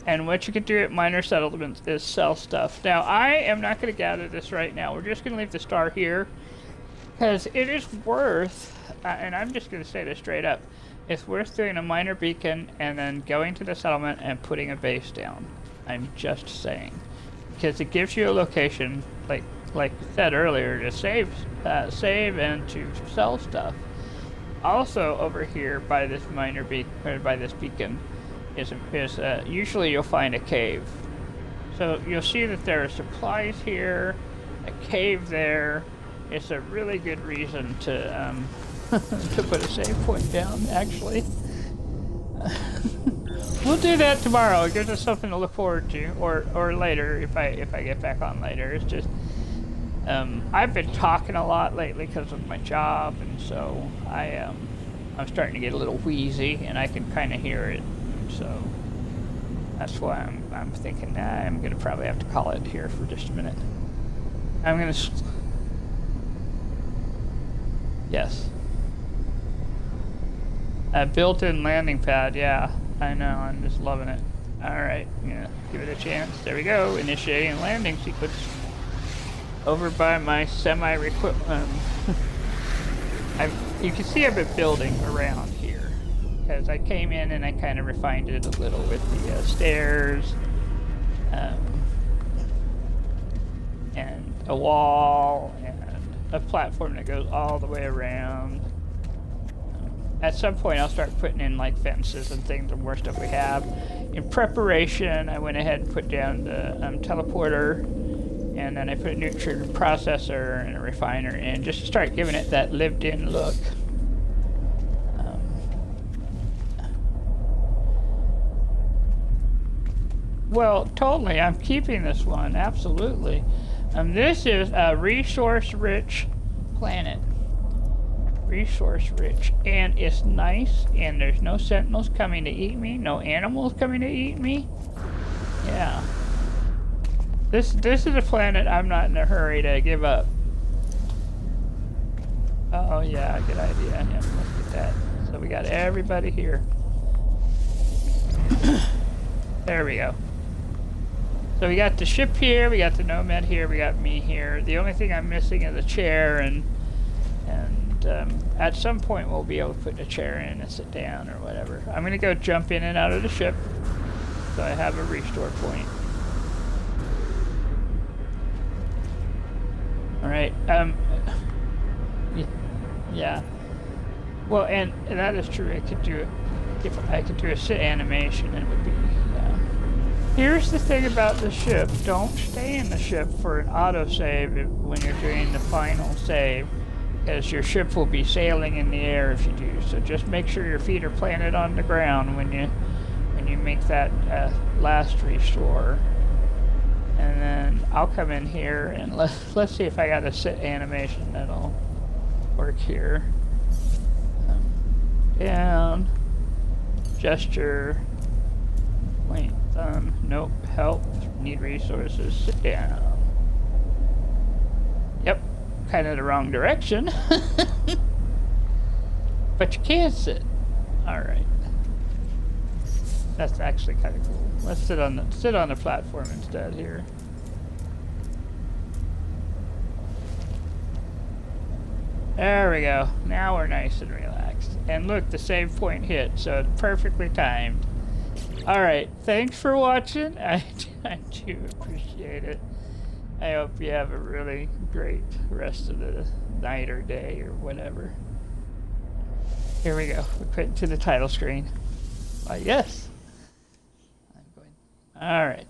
Speaker 1: And what you can do at minor settlements is sell stuff. Now, I am not going to gather this right now. We're just going to leave the star here, because it is worth, and I'm just going to say this straight up, it's worth doing a minor beacon and then going to the settlement and putting a base down. I'm just saying. Because it gives you a location, like I said earlier, to save and to sell stuff. Also, over here by this beacon, is usually you'll find a cave. So you'll see that there are supplies here, a cave there. It's a really good reason to to put a save point down, actually. We'll do that tomorrow. It gives us something to look forward to, or later if I get back on later. It's just I've been talking a lot lately because of my job, and so I'm starting to get a little wheezy, and I can kind of hear it. So that's why I'm thinking I'm gonna probably have to call it here for just a minute. I'm gonna yes, a built-in landing pad. Yeah, I know. I'm just loving it. All right, I'm gonna give it a chance. There we go. Initiating landing sequence over by my semi-equipment. You can see I've been building around here, because I came in and I kind of refined it a little with the stairs, and a wall, and a platform that goes all the way around. At some point I'll start putting in like fences and things and more stuff we have. In preparation, I went ahead and put down the teleporter, and then I put a nutrient processor and a refiner in, just to start giving it that lived-in look. Well, totally. I'm keeping this one. Absolutely. This is a resource-rich planet. Resource-rich. And it's nice, and there's no sentinels coming to eat me, no animals coming to eat me. Yeah. This is a planet I'm not in a hurry to give up. Oh yeah, good idea. Yeah, let's get that. So we got everybody here. There we go. So we got the ship here, we got the Nomad here, we got me here. The only thing I'm missing is a chair, and at some point we'll be able to put a chair in and sit down or whatever. I'm gonna go jump in and out of the ship, so I have a restore point. All right. Yeah. Well, and that is true. I could do it if I could do a sit animation. It would be. Yeah. Here's the thing about the ship. Don't stay in the ship for an autosave when you're doing the final save, as your ship will be sailing in the air if you do. So just make sure your feet are planted on the ground when you make that last restore. And then I'll come in here and let's see if I got a sit animation that'll work here. Down, gesture, point, thumb, nope, help, need resources, sit down. Yep, kind of the wrong direction. But you can sit. Alright. That's actually kind of cool. Let's sit on the platform instead here. There we go. Now we're nice and relaxed. And look, the save point hit, so perfectly timed. Alright, thanks for watching. I do appreciate it. I hope you have a really great rest of the night or day or whatever. Here we go. We put it to the title screen. Yes. I'm going. Alright.